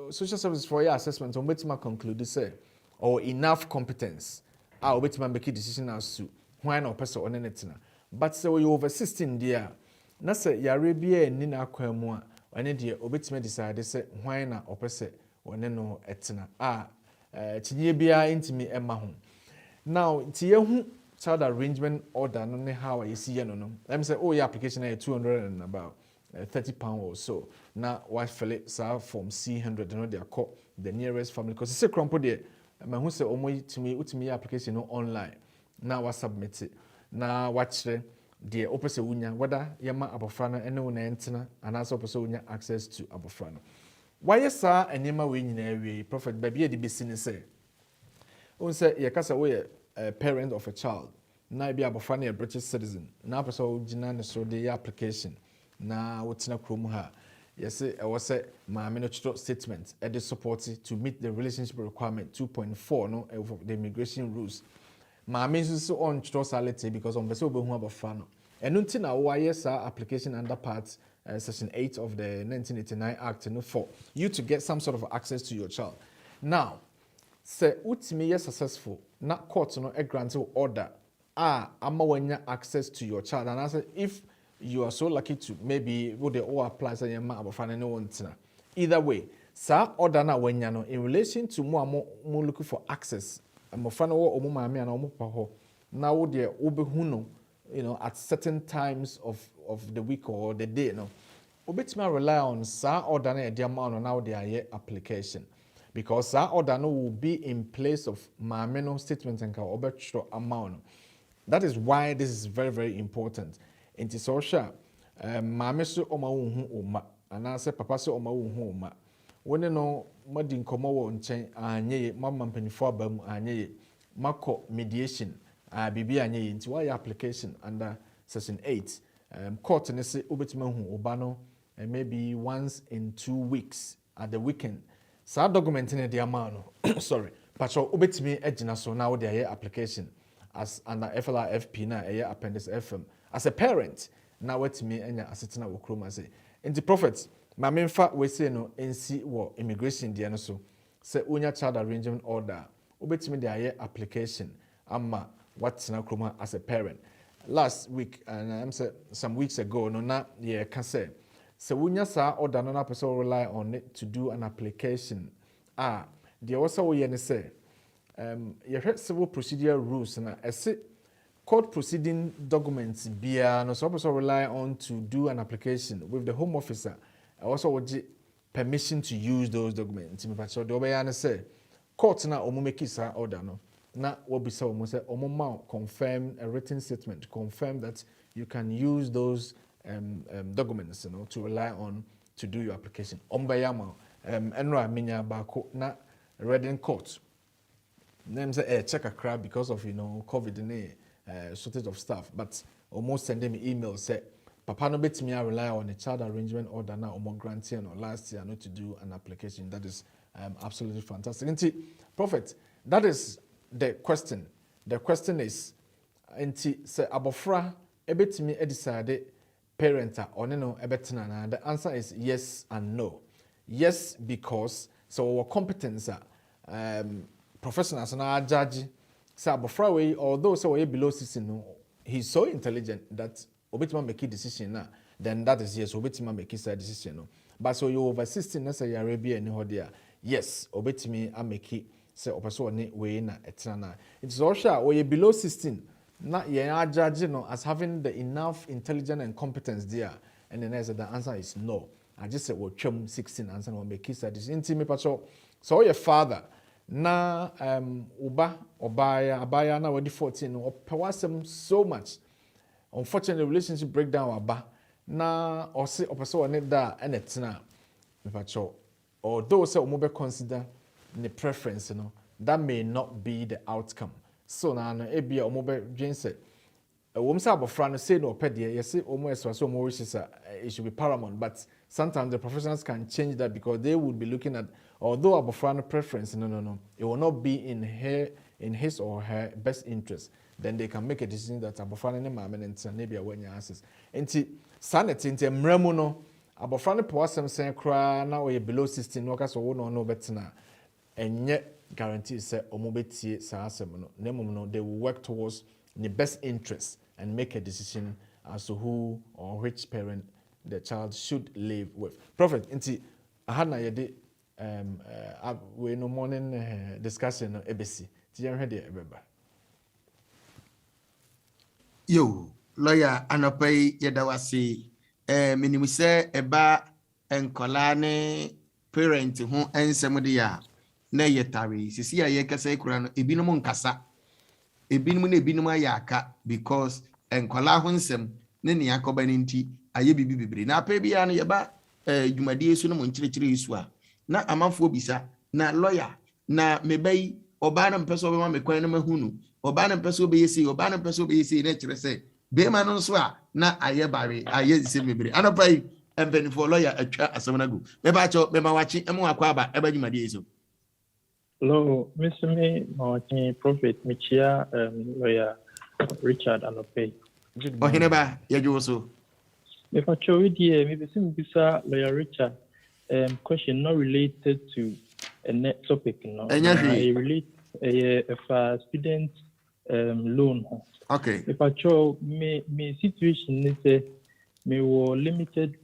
social services for your assessment on betima conclude say or enough competence betima make a decision as to why no person on anything but say we over 16 there na say yare bia ni na akwan mu a ane de obetima decide say why na opese one no etina tinye bia intimi ema ho now tiye hu child arrangement order no ne how you see no let me say oh your application is 200 and about £30 or so. Now, why fill it from C100? You know, they are called the nearest family because it's a crumple there. My who say, "Oh, to me application no online." Now, I submit it. Now, watch the opposite unya whether yama abofrana and no antenna and also opposite unya access to abofrana. Why is sir and yama we in area prophet baby the business say? On say yakasa we a parent of a child. Now be abofrana a British citizen. Now, person jinan so the application. Na wotina krom ha yes I was say maame no chito statement e dey support to meet the relationship requirement 2.4 no of the immigration rules maame so on chito sality because on beso obehu abofra no eno nti na wo aye sa application under part Section 8 of the 1989 Act, for you to get some sort of access to your child. Now, say utimi is successful, not court a grant order, ama access to your child. And I say if you are so lucky to maybe would the all apply say either way, sa order na wenya in relation to mo looking for access. I'm fan or mama and omo now there obehuno, at certain times of the week or the day, obetime rely on sa order na the amount now their application. Because that order will be in place of my statement and obetro amount. That is why this is very, very important. In the social, mame so oma unhu oma, and I say papa so oma unhu oma. When you know, madin komo wo nchen anye, mama mpanifo abam anye, mako mediation, bibi anye, into why application under section 8. Court and say obetima hu obano, maybe once in 2 weeks at the weekend. So document in the amount, sorry, patcho obetimi ejina so now their application as under FLRFP na appendix FM. As a parent, now what me enya asetina wo kroma say. In the prophets, my main fact we say no NC wo immigration dia no so. Say unya child arrangement order, obetimi their application ama what's na kroma as a parent. Last week and I'm say some weeks ago no na ye can say so when you say order no person rely on it to do an application. The also we say you heard civil procedure rules na court proceeding documents bia no so person rely on to do an application with the home officer. Also would permission to use those documents. So the way I say court na omo make sa order no na what be so omo say omo confirm a written statement confirm that you can use those documents, to rely on to do your application. Ombayama, enra minya bako na reading court. Name say check a crowd because of COVID and shortage of staff. But almost sending me email say Papa no bet me I rely on a child arrangement order now omo grantee or last year not to do an application. That is absolutely fantastic. Inti Prophet, that is the question. The question is inti say abofra ebetimi decide parent or no ebetina. The answer is yes and no. Yes, because so our competence professionals na judge say abofra we although so we below 16 no he's so intelligent that obetima make a decision na then that is yes obetima make a decision no but so you over 16 na say you Arabia ni ho there yes obetimi a make say opeso ni we na etina na it's also we below 16 not yeah, judge as having the enough intelligence and competence there, and then the answer is no. I just said, well, chum 16 answer will make kiss at this intimate patrol. So your father na abaya na wadi 14 or pewasem so much. Unfortunately, relationship breakdown aba na or say opeso ne da and it's na me patrol. Although say omobe consider the preference, that may not be the outcome. So now, ebi a omo be dwen say wom say abofra no say no opede yes omo eswa so omo wishes it should be paramount, but sometimes the professionals can change that because they would be looking at although abofra no preference no it will not be in his or her best interest, then they can make a decision that abofra no ma men ntena na bia wanya access enti sanity enti mremu no abofra no powasem sen kra na we below 16 no ka so wo no betena enye guarantee say omobetie sa asem no they will work towards the best interest and make a decision as to who or which parent the child should live with. Prophet inti ahana yede we no morning discussion no ebesi ti yan hwede ebeba yo lawyer anopai yedawasi minimu se eba enkola ne parent ho ensem de ya na yetare sisi ya yekasa ikura no ebinom nkasa ebinom na ebinom ayaka because enkola ho nsem ne ne yakoba ne nti aye bibi bibre na pa bia no yeba dwumade su no mo nkyerechire isu a na amanfo bisa na lawyer na mebai oba na mpeso obema mekwan na mahunu oba na mpeso obeyesi oba na mpeso obeyesi na kyerɛ sɛ bema no so a na aye bare aye se mebre anopai empeni for lawyer atwa asɛm na go meba cho mema wachi emu akwa aba eba dwumade so. Hello, Mr. May, my prophet, Michia, lawyer Richard Anope. Ohineba, yajuso. If I show it here, maybe some bisa lawyer Richard question not related to a net topic, you know. It relates if a student loan. Okay. If I show me situation is me will limited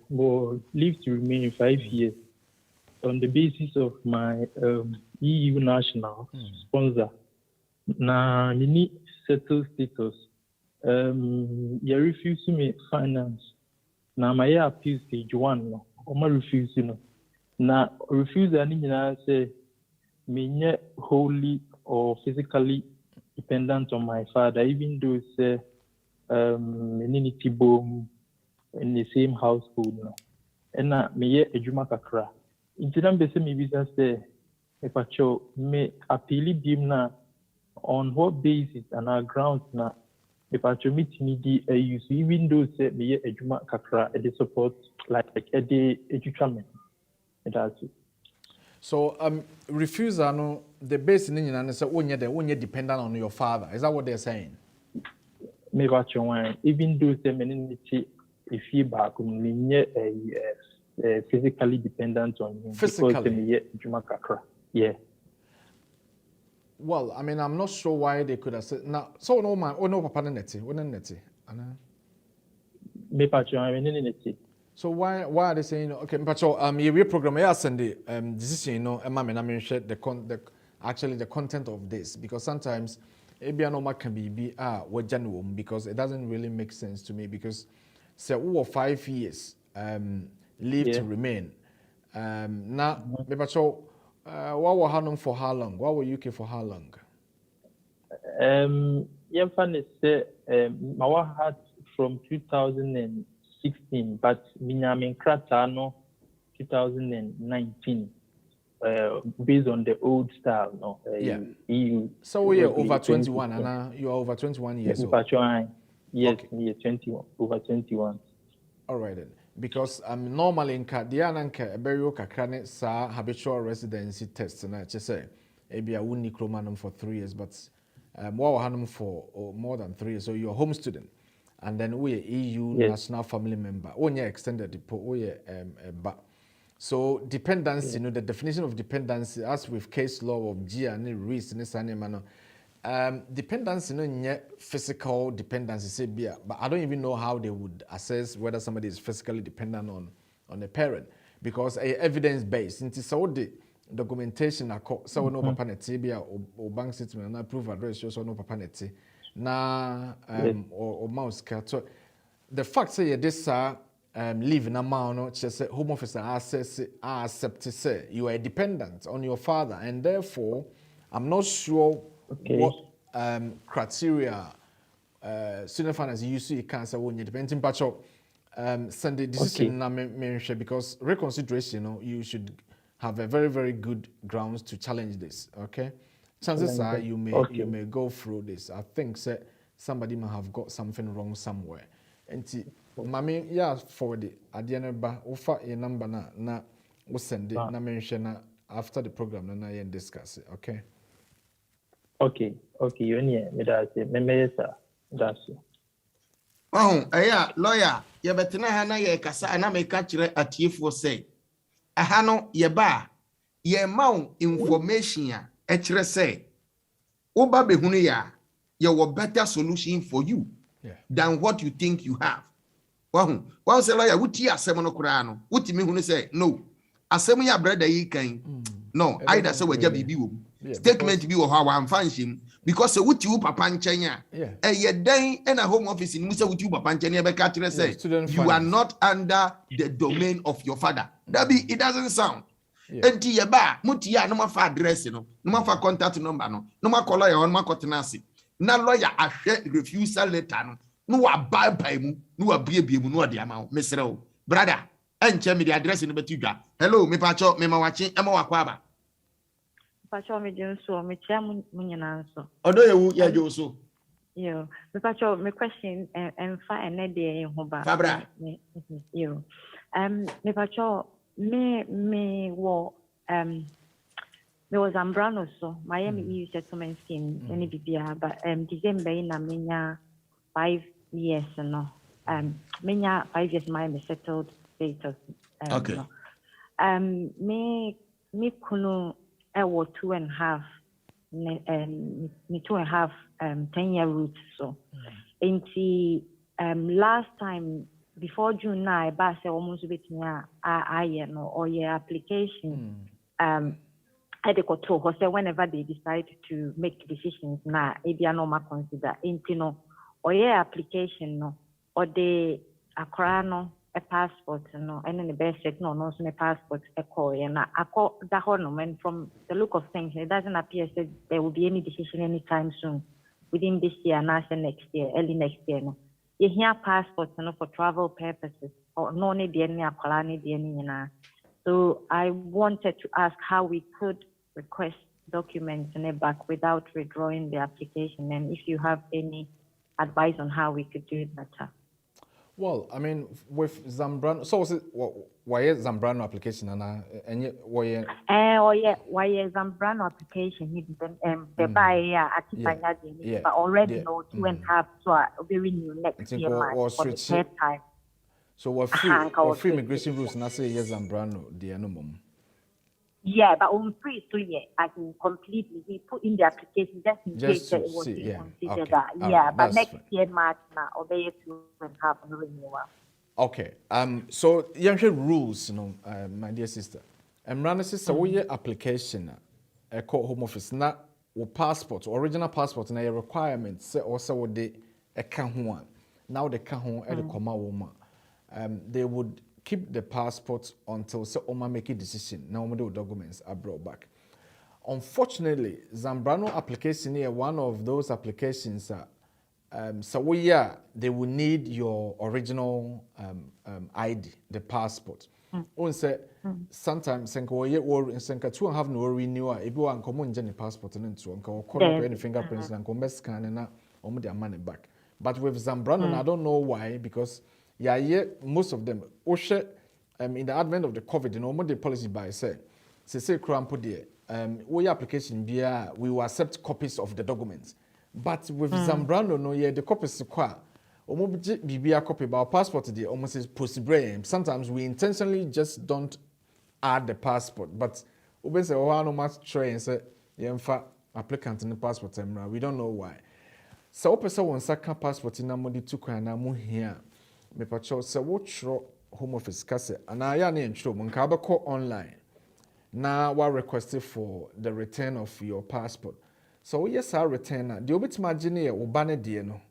will leave to remain 5 years on the basis of my EU national sponsor. Now, you need settled status. You refuse me finance. Now, my appeal stage 1, no, or my refuse, you know. Now, refuse any say, me not wholly or physically dependent on my father, even though say, community boom in the same household, no. And now, me a juma kakra. Incident be say me business say, if I show me appeal him na on what basis and our grounds na if I show me di use even though say me a juma kakra e dey support like e dey education. That's it. So refusal no the base in England say when you're dependent on your father. Is that what they're saying? Me watch one even though say me need if you back me physically dependent on him physically. Because me juma kakra. Yeah. Well, I mean, I'm not sure why they could have said now. So no man, no papa neti, Me patch one me need. So why are they saying okay? But you program I send the decision, you know, I share the actually the content of this because sometimes maybe normal can be what genuine because it doesn't really make sense to me because say 5 years leave to remain now maybe what were Hanum for how long? What were UK for how long? Yeah, funny say my had from 2016, but Minyamin Kratano 2019, based on the old style, no. EU. So you're over 21, and you are over 21 years old. Yes, Okay. 21, over 21. All right then. Because normally in Diananka, a burial kakrane sa habitual residency test, and I just say, maybe I wouldn't necromanum for 3 years, but more hanum for more than 3 years. So you're a home student, and then we're EU national family member. When you extended the but so dependency, you know, the definition of dependency, as with case law of G and Reese and this animal. Dependency, no physical dependency, say beer, but I don't even know how they would assess whether somebody is physically dependent on a parent because evidence based. Into so the documentation, so no papa neti beer or bank statement and proof address shows no papa neti na or mouse cat. So the fact say this leave in amount, no, just say home office accept say you are dependent on your father, and therefore I'm not sure. Okay. What criteria student finance you see cancer when you depending but send the decision mention because reconsideration, you know, you should have a very, very good grounds to challenge this. Okay, chances are you may go through this. I think somebody might have got something wrong somewhere. And mami, yeah, forward it at the end ba offer a number na we send it na mention after the program na I discuss it. Okay. Okay, you need me that's it. That's it. Oh, lawyer, you better na na ye kasa na me ka kire atiefo say. Aha no ye ba ye ma information a e kire say. Wo ba behunu ya ye wo better solution for you than what you think you have. Wahun say lawyer wuti asem no kura no. Wuti me hunu say no. Asem ya brother yi kan. No, either say we ja bibi wo. Statement bi wo ho wa amfa nhim because wuti wo papa nchen a ye den and a home office in musa wuti wo papa nchen e be ka kire say you are not under the domain of your father. That be it doesn't sound. Enti ye ba muti ya no ma fa address no ma fa contact number no ma call lawyer no ma kotena ase na lawyer ahwe refusal letter no wa bye mu no wa biebie mu no wa de ama mesre o brother enche me the address no betudwa hello me pa cho me ma wache e ma wakwa aba Pacho me so me chia munyina so. Odo ye wu ya jo so. Yo, me pacho me question and fa ene de ho ba. Fabra. Yo. Me pacho me wo me was ambrano so Miami EU settlement scheme any bibia but December na menya 5 years no. menya 5 years my settled status. Okay. No. Me kunu ewo 2.5 me 2.5 10-year route so. Inti last time before June na I say almost betnya I no or your application whenever they decide to make decisions na ebia no ma consider inti no or your application no or the akra no a passport no and then the best check no so passport a call and ako that no and from the look of things it doesn't appear that there will be any decision anytime soon within this year and next year early next year no you hear passports no for travel purposes or no need any akwala need any so I wanted to ask how we could request documents in it back without withdrawing the application and if you have any advice on how we could do it better. Well, I mean, with Zambrano, so was it why is Zambrano application and why? Why is Zambrano application? The buyer but already know 2.5 so very new next year for the third time. So what free immigration rules and I say yes Zambrano the minimum. Yeah, but on free so yeah, I can completely put in the application just in case that it was considered that. Yeah, but next year March now obey 2.5 renewal. Okay. So young rules, my dear sister. Rana sister, what your application call home office na or passport, original passport na your requirements or so they one. Now they can home at the comma woman. They would keep the passport until so Oma make a decision. Now the documents are brought back. Unfortunately, Zambrano application here one of those applications. They will need your original ID, the passport. Sometimes senka ye or senka 2.5 no renewal. If you want common journey passport and so on, call any fingerprints and come scan and omo their money back. But with Zambrano, I don't know why because most of them in the advent of the COVID, the policy by say crampo there. We application we will accept copies of the documents. But with Zambrano, the copies qua. Bibia copy about passport the almost is possible. Sometimes we intentionally just don't add the passport. But we say, no much try and say, applicant in the passport. We don't know why. So person one second passport in among the two kind of here. Me patrol say what home office case and I am in trouble. Call online. Now we requested for the return of your passport. So yes, I return that. The obit imagine Obana no.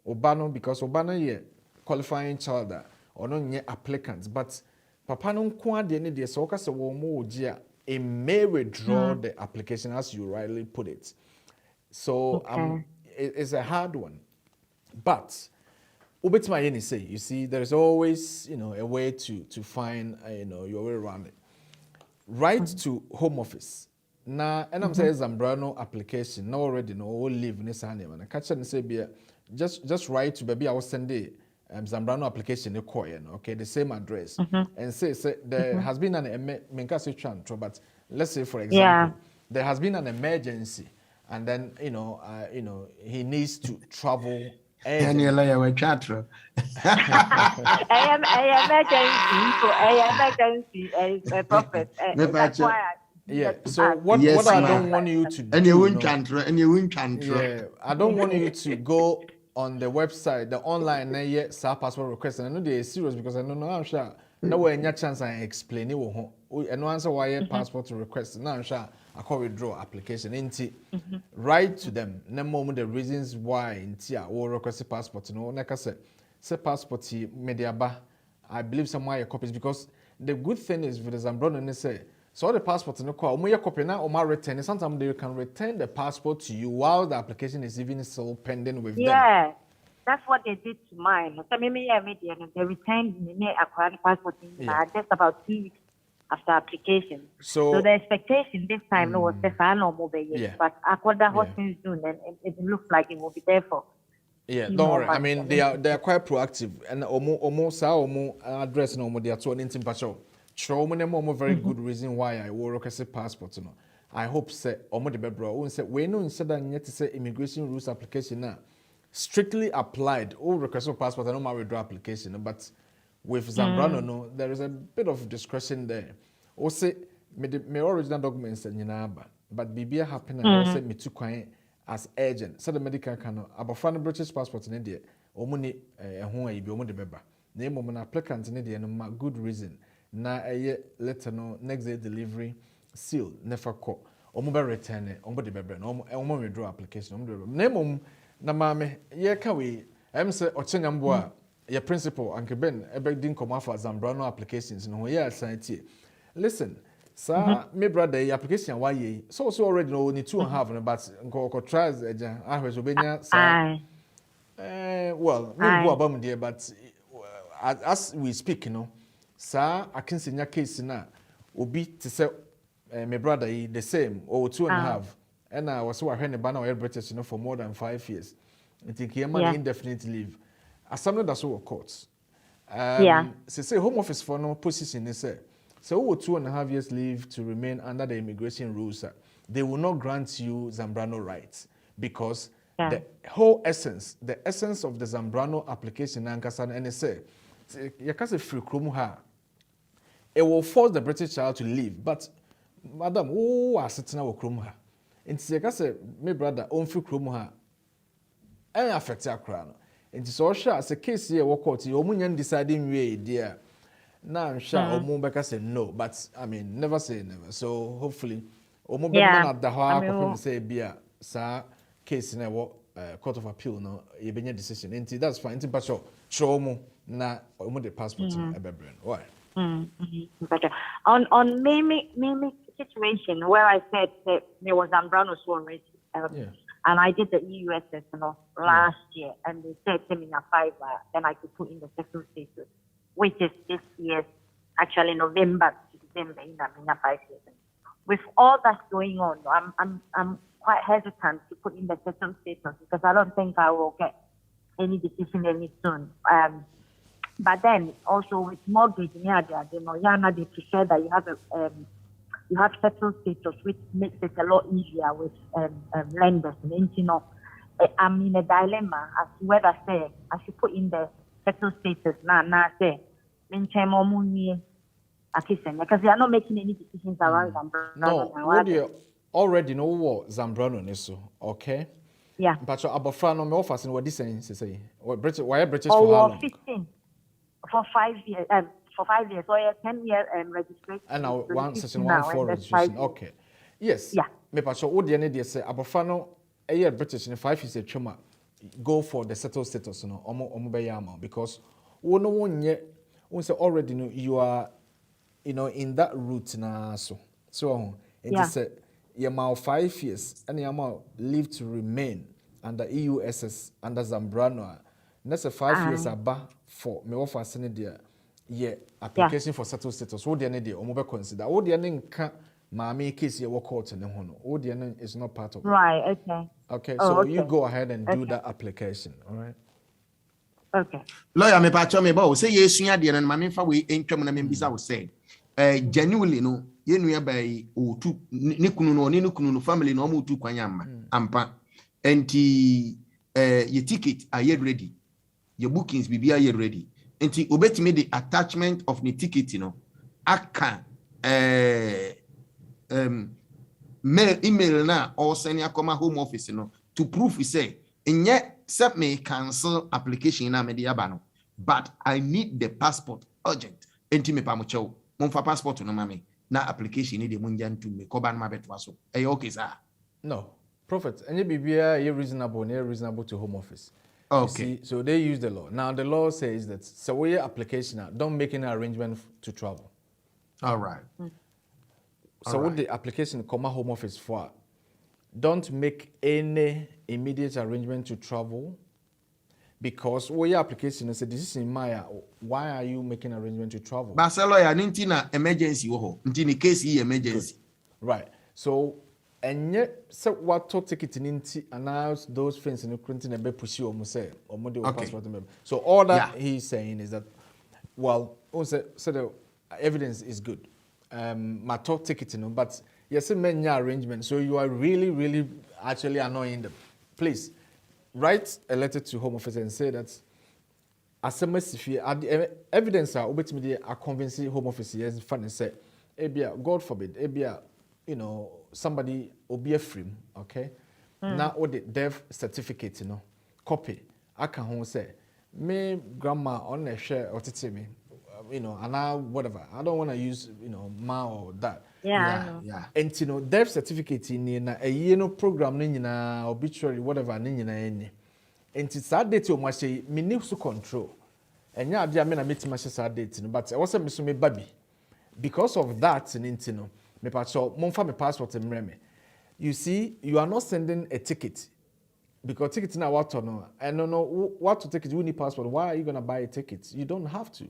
Obano because Obana ye qualifying child or no nye applicants. But Papa no kwa de ne de so kase wo mo ogia it may withdraw the application as you rightly put it. So it's a hard one. But Ubetima Eunice say, you see, there's always, a way to find, your way around it. Write to Home Office. Now, and I'm saying Zambrano application, now already know all live in this name. And I catch and say, just write to baby, I will send the Zambrano application, okay, the same address. And say there has been but let's say, for example, there has been an emergency. And then, he needs to travel. And you're like a chatter. Emergency, a prophet. Yeah. So what I don't want you to do. And you won't chanter, and you won't chanter. Yeah. I don't want you to go on the website, the online passport request. And I know they're serious because I know I'm sure. No way, any chance I explain it. And no answer why passport request. Now I'm sure I call withdraw application. Write to them. No moment the reasons why or request a passport. Like I said, say passport media ba. I believe some why copies because the good thing is with the Zambrano and they say so the passport no call. Omo copy now or return. Sometimes they can return the passport to you while the application is even still pending with them. Yeah. That's what they did to mine. So they returned me acquired passport just about 2 weeks after application. So the expectation this time was the final mobile, but according to what things do, then it looks like it will be there for. Yeah, don't worry. I mean, they are quite proactive and almost address no they are to an intimate patrol. Show me a very good reason why I will request a passport. I hope say omo de bebro. We say we know instead that yet say immigration rules application now. strictly applied, all request of passport and normal withdraw application, but with Zambrano, no, there is a bit of discretion there. Also, me original documents and but BBA happen and also me too quiet as agent. So the medical can about find British passport in India, or money who I be omo de beba. Name of an applicant in India, no good reason. Na a letter no next day delivery seal never call. Omo return it, omo de beba, omo withdraw application, name na mame ye ka we em se ochenyambo a your principal Uncle Ben didn't come off as Zambrano applications no yeah sanity. Listen, sir, me brother your application why ye so already know only 2.5 but go tries ahwe obenya sir. Well, me go about there but as we speak, you know, sir, I can see your case na obi to say my brother the same or 2.5 and I was so I heard the banner British, you know, for more than 5 years. I think he had indefinite leave. Assembly that's what courts. Say home office for no position they say. So 2.5 years leave to remain under the immigration rules, they will not grant you Zambrano rights because the whole essence, the essence of the Zambrano application and they say you can't say free krum it will force the British child to leave. But madam, who are sitting with krum ha? It's you can say my brother own free krum and affect your crown. And it's all sure as a case here, what court, you omun deciding way, dear. Now I'm sure Omun say no, but I mean, never say never. So hopefully, Omun at the Hoa say, be sir, case in a court of appeal, no, you be your decision. And that's fine. But show mu na Omun the passport, why? Better. On Mimi situation where I said that there was Zambrano already. And I did the EUSS last year, and they said to me in a 5 then I could put in the second status, which is this year's, actually November to December in a 5 years. With all that's going on, I'm quite hesitant to put in the second status because I don't think I will get any decision any soon. But then also with mortgage, they prefer that you have you have settled status, which makes it a lot easier with lenders. And you know, I'm in a dilemma as to whether say I should put in the settled status now say because they are not making any decisions around Zambrano. No, what do you already know what Zambrano is so okay? Yeah. But your abofra me offers in what this say. British why British for how long? 15 for 5 years. For 5 years, so a 10-year registration. And now one session 1 registration. Okay. Yes. Yeah. Me pacho what the say abofra a year British in 5 years chuma go for the settled status no omo be yama because wo no one say already know you are in that route na so it is say you ma 5 years and you ma leave to remain under EUSS under Zambrano. That's a 5 years aba for me offer sene there. Yeah, application for settled status. What the need omo be consider. What the nka maame case you work out in the hono. What the is not part of it. Right. Okay. Okay. So you go ahead and do that application. All right. Okay. Lawyer me pacho me ba say yesua de na maame fa we entwam na me bisa wo say genuinely no ye nua ba yi otu ne kunu no family no omo otu kwanya ampa enti your ticket are you ready, your bookings be are you ready. Enti obetime the attachment of the ticket aka mail email na or send your home office to prove we say and yet set me cancel application na me di aba but I need the passport urgent. Enti me pamucho mon fa passport no mame na application ni de munjan to me ko ban ma betwa so okay sir. No prophet any bibia you reasonable to home office. Okay. You see, so they use the law. Now the law says that so we application don't make any arrangement to travel. All right. So what the application come home office for? Don't make any immediate arrangement to travel because what your application is this is in Maya. Why are you making arrangement to travel? But lawyer, nintina emergency wo ntini case emergency. Right. So and yet, so what talk ticket in announce those things in the printing and be push you say or passport. So all that he's saying is that also so the evidence is good. My talk ticket, but yes, many arrangement. So you are really, really actually annoying them. Please, write a letter to Home Office and say that as a evidence are a convincing Home Office yes fun and say ebia God forbid ebia somebody will be a free okay now what the death certificate copy I can home say me grandma on a share or me and I whatever I don't want to use ma or that yeah and death certificate in na a year no program na obituary whatever any and it's that date you must say me need to control and yeah I mean I meet my sister date but I wasn't missing me baby because of that me pacho monfa me passport me you see you are not sending a ticket because ticket now what or no I don't know what to take it you need passport why are you going to buy a ticket you don't have to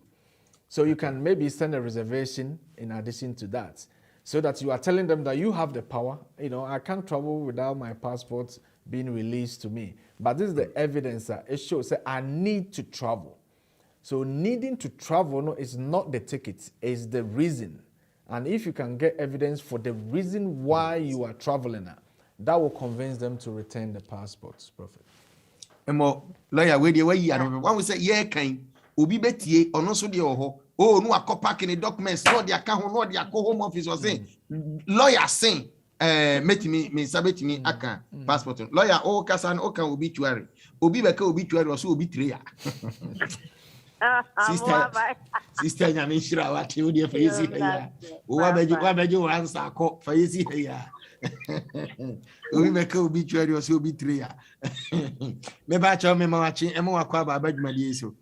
so you can maybe send a reservation in addition to that so that you are telling them that you have the power I can't travel without my passport being released to me but this is the evidence that it shows that I need to travel. So needing to travel is not the ticket, it's the reason. And if you can get evidence for the reason why you are traveling, that will convince them to return the passports, Prophet. Emo lawyer we dey way one we say yeah kan obi betie ono so dey oho oh no akọ in the documents no dey aka ho no dey akọ Home Office or say lawyer say metimi me sabetimi aka passport lawyer o kasa no kan obituary obi beka obituary or so obituary sister nyame shira wa te odi fa yesi ya o wa beju answer akọ fa yesi ya obi beka obituary or so obituary me ba cha me ma wachi e mo akwa ba badwuma die so.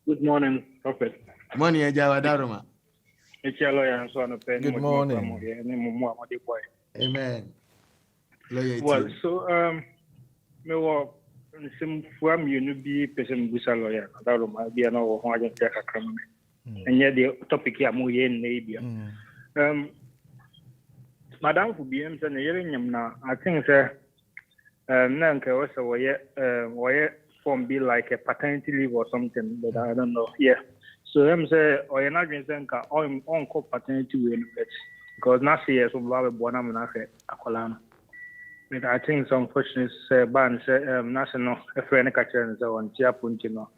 Good morning, Prophet. Morning eja wa daroma. Good morning. Amen. Well, so me wo sim from you be person busa lawyer daroma bia no ho aje kakra me. Enye the topic ya mo ye na bia. Madam fu bia me na yere nyam na I think say na nke wo say wo ye form be like a paternity leave or something, but I don't know. Yeah. So I'm say, or you're not going to on call paternity leave because not say yes, we'll have born am na fe akolana. But I think it's unfortunate say ban say national a friend catcher and so on tia puntino.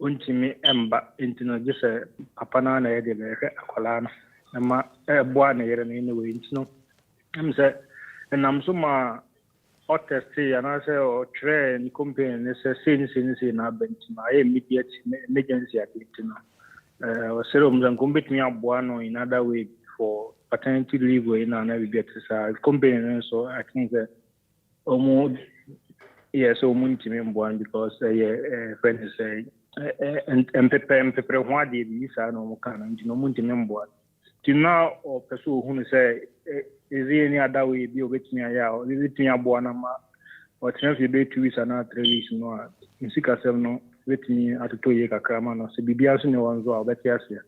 Untimi emba intino just a papa na na de akolana. Ama boa na yere ni anyway intino. I'm say and I'm so ma Otesti and I say or train company say sin na bentima immediate emergency activity no serum and compete me abuano in other way for paternity leave in and every get company so I think that almost yes so muntimi mbuan because friend say and pepper what dey visa no kan no muntimi mbuan till now or person who say is there any other way be obet me ya or is it me aboana ma or chance be 2 weeks and 3 weeks no insika sem no let me atoto ye kakra ma no se bibia so ne wonzo obet ya se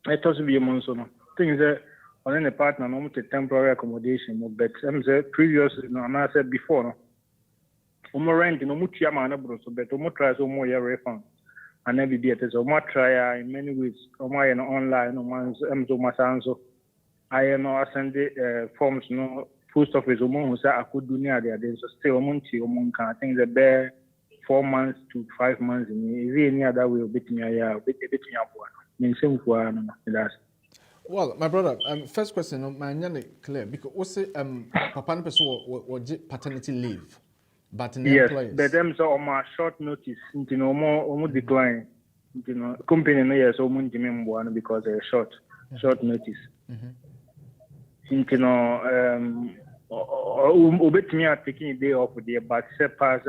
I toss be monso no things that on a partner no to temporary accommodation no but am say previously no na say before no rent no mutia ma na bro so but try so more refund and every day so try in many ways online no man am so masanso I know I send the forms no post office who say I could do near there so still can I think the bare 4 months to 5 months in any other way bit me bit me up one same for that's. Well, my brother, first question, my clear because also papa person will paternity leave, but in yes, employers. but them so on my short notice, more decline, company no yes, so one because they're short notice. Obetimi are taking a day off there, but say pass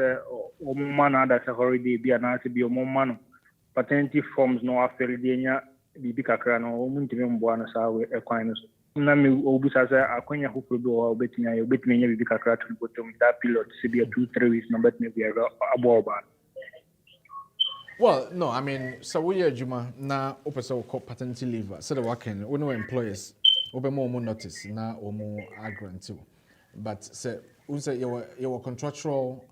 man that's a holiday be an answer be a man paternity forms no after the bibi kakra no muntimi mboana sa we ekwan so na me obusa say akwanya ho prodo obetimi nya bibi kakra to bottom that pilot se be 2-3 weeks no bet me be aboba. Well, no, I mean, so we are Juma na opesa ko paternity leave. So the working, we know employers obe more notice na or more grant. But say your contractual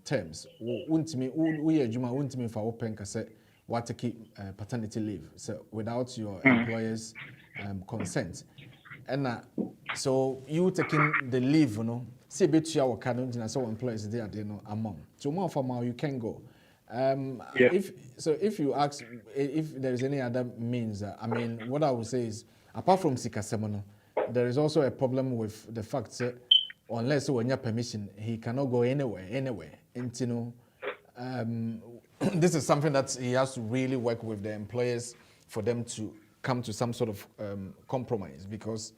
terms. Untimi we are Juma untimi for open kase what to keep paternity leave. So without your employer's consent. And so you taking the leave, see bet you our canon and so employees there no among. So more for more you can go. If you ask if there is any other means, I mean, what I would say is apart from Sikasemono, there is also a problem with the fact that unless when you have permission, he cannot go anywhere. And you know, this is something that he has to really work with the employers for them to come to some sort of compromise, because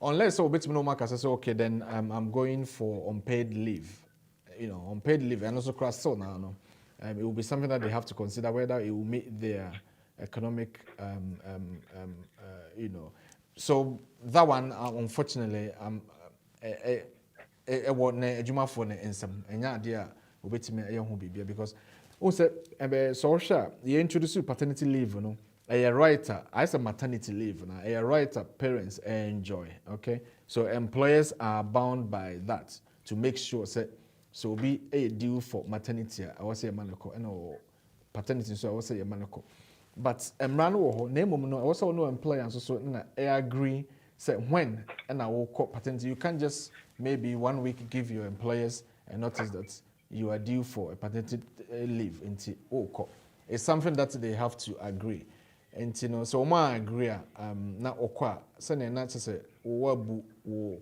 unless okay, then I'm going for unpaid leave, you know, unpaid leave, and also cross so now, it will be something that they have to consider whether it will meet their economic, you know. So that one, unfortunately, because also social you introduce paternity leave, you know, a writer as a maternity leave now, a writer parents enjoy. Okay, so employers are bound by that to make sure say so be a due for maternity. I was say manako and paternity, so I was say manako. But emrano name no also no employer and so I agree say when and I will call paternity. You can't just maybe 1 week give your employers a notice that you are due for a paternity leave into it's something that they have to agree. And you know, so I agree na okwa send not to say wabu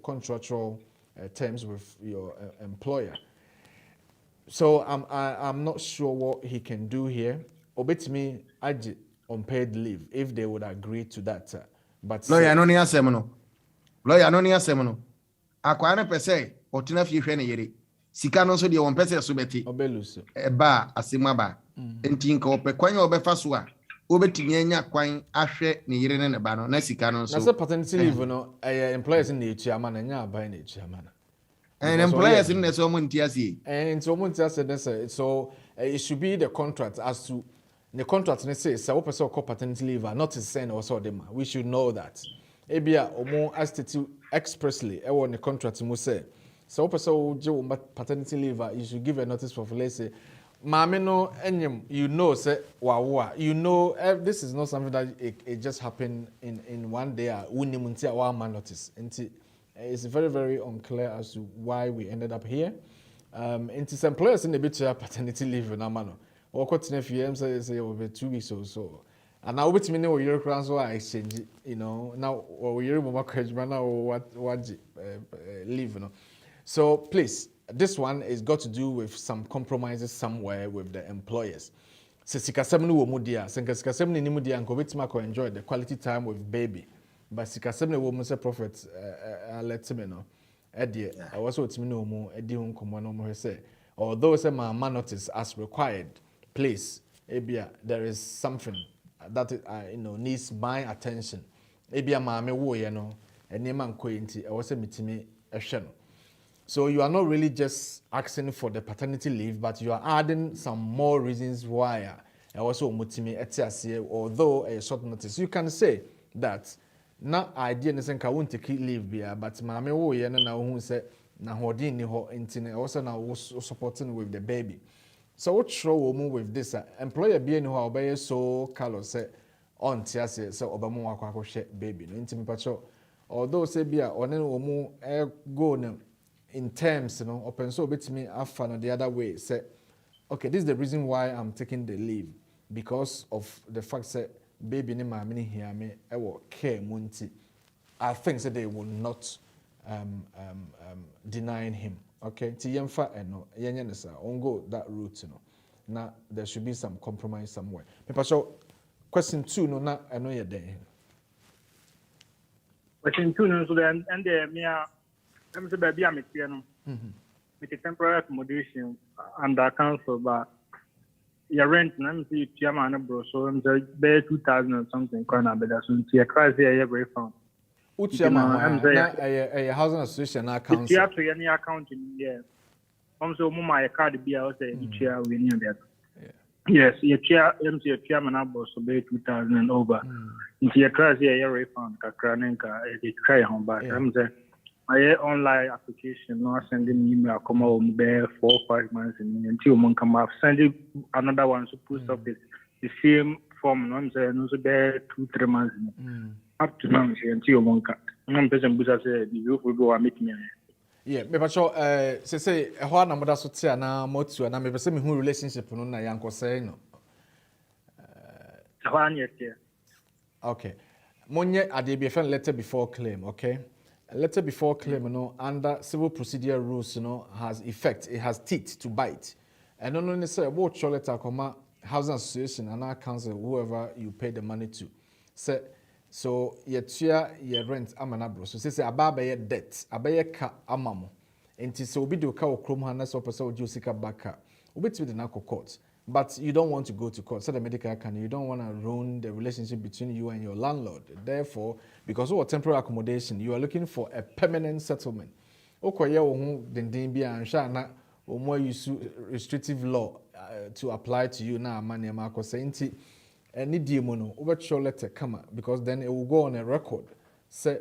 contractual terms with your employer. So I'm not sure what he can do here. Obet me add unpaid leave if they would agree to that. But lawyer no ni asem no. Lawyer no ni asem no. Akwa na pese otina fie hwe ne yere. Sika no so de won pese so beti. Obeluso. Ba asema ba. Enti nka opekwan obefa so a obetimi anya kwan ahwe ne yere ne ba no na sika no so. Na say paternity leave no employers in the chiama na nya aba na chiama na. And employers in the so muntiasi. And so muntiasi so it should be the contract as to the contract ne say so person call paternity leave not to send also them. We should know that. Ebia omo institute expressly e won the contract mu say so person je paternity leave you should give a notice for let's say maame no enyem you know say wawa you know this is not something that it just happened in one day unimu ntia wa man notice nti it's very, very unclear as to why we ended up here. Into some employers in the bit paternity leave in Amano. Or continue if you say over 2 weeks or so. And now which mean your crowns or exchange, you know, now or you're more now what leave, you know. So please, this one is got to do with some compromises somewhere with the employers. Se sikasem no wo mudia, se sikasem ni mudia nko betima ko enjoy the quality time with baby. But sikasem ne wo mu say prophet let me know. Edie, I was what me no mu edi ho nkomo no mo say. Although say my notice as required, please, ebia there is something that you know needs my attention. Ebia maame wo ye no, enema nko enti I was say mitimi ehwe no. So you are not really just asking for the paternity leave, but you are adding some more reasons why I also mutimi etiasie. Although a short notice, you can say that na idea nesen ka won't take leave bia, but maame wo ye na who say na hodin ni ho intine also na supporting with the baby. So what show woman with this employer be ni ho obey so callous say on tiasie say obamu akwa hwe baby no intimi pacho. Although say bia one woman go no in terms, you know, open so bit me after the other way. Say, okay, this is the reason why I'm taking the leave because of the fact that baby ni mama ni hear me. I will care munti. I think that they will not denying him. Okay, ti yemfa eno yenye nesa on go that route, you know. Now there should be some compromise somewhere. So question 2 no na eno ye den. Question 2 no so then and there me I'm the baby I'm with a temporary accommodation under council, but your rent, I'm the chairman, bro. So I'm the 2,000 or something. Corner, but that's when you cry here every phone. Which chairman? A housing association account. You have to any account in there. I'm so my card be out there. Each year we need that. Yes, your chair, your chairman, bro. So be 2,000 over. If you cry here every phone, Kakranenka, it try home back. I'm there. My online application, no sending email, come home there 4 or 5 months until one come up. Sending another one to post office, the same form, no, I'm saying, also there 2-3 months. Up to now, until one cut. I'm present, but I said, you will go and make me. Yeah, me pacho say e ho na moda so tia na motu na me pese me hu relationship no na yanko say no. One yes, yeah. Okay. Monye ade be friend letter before claim, okay? A letter before claim no under civil procedure rules no has effect, it has teeth to bite. And no no say what your letter comma housing association and our council whoever you pay the money to. Say so your rent amanabro. So say ababa your debt, abaya ka amamo. Enti so obi do ka okrom ha na so person oji osika baka. Obi to the narco court. But you don't want to go to court. So the medical can you don't want to ruin the relationship between you and your landlord. Therefore, because of temporary accommodation, you are looking for a permanent settlement. Okoye wo dendin bi ansha na omo use restrictive law to apply to you na amane ma akose nti any die mo no obetcho letter kama because then it will go on a record. Say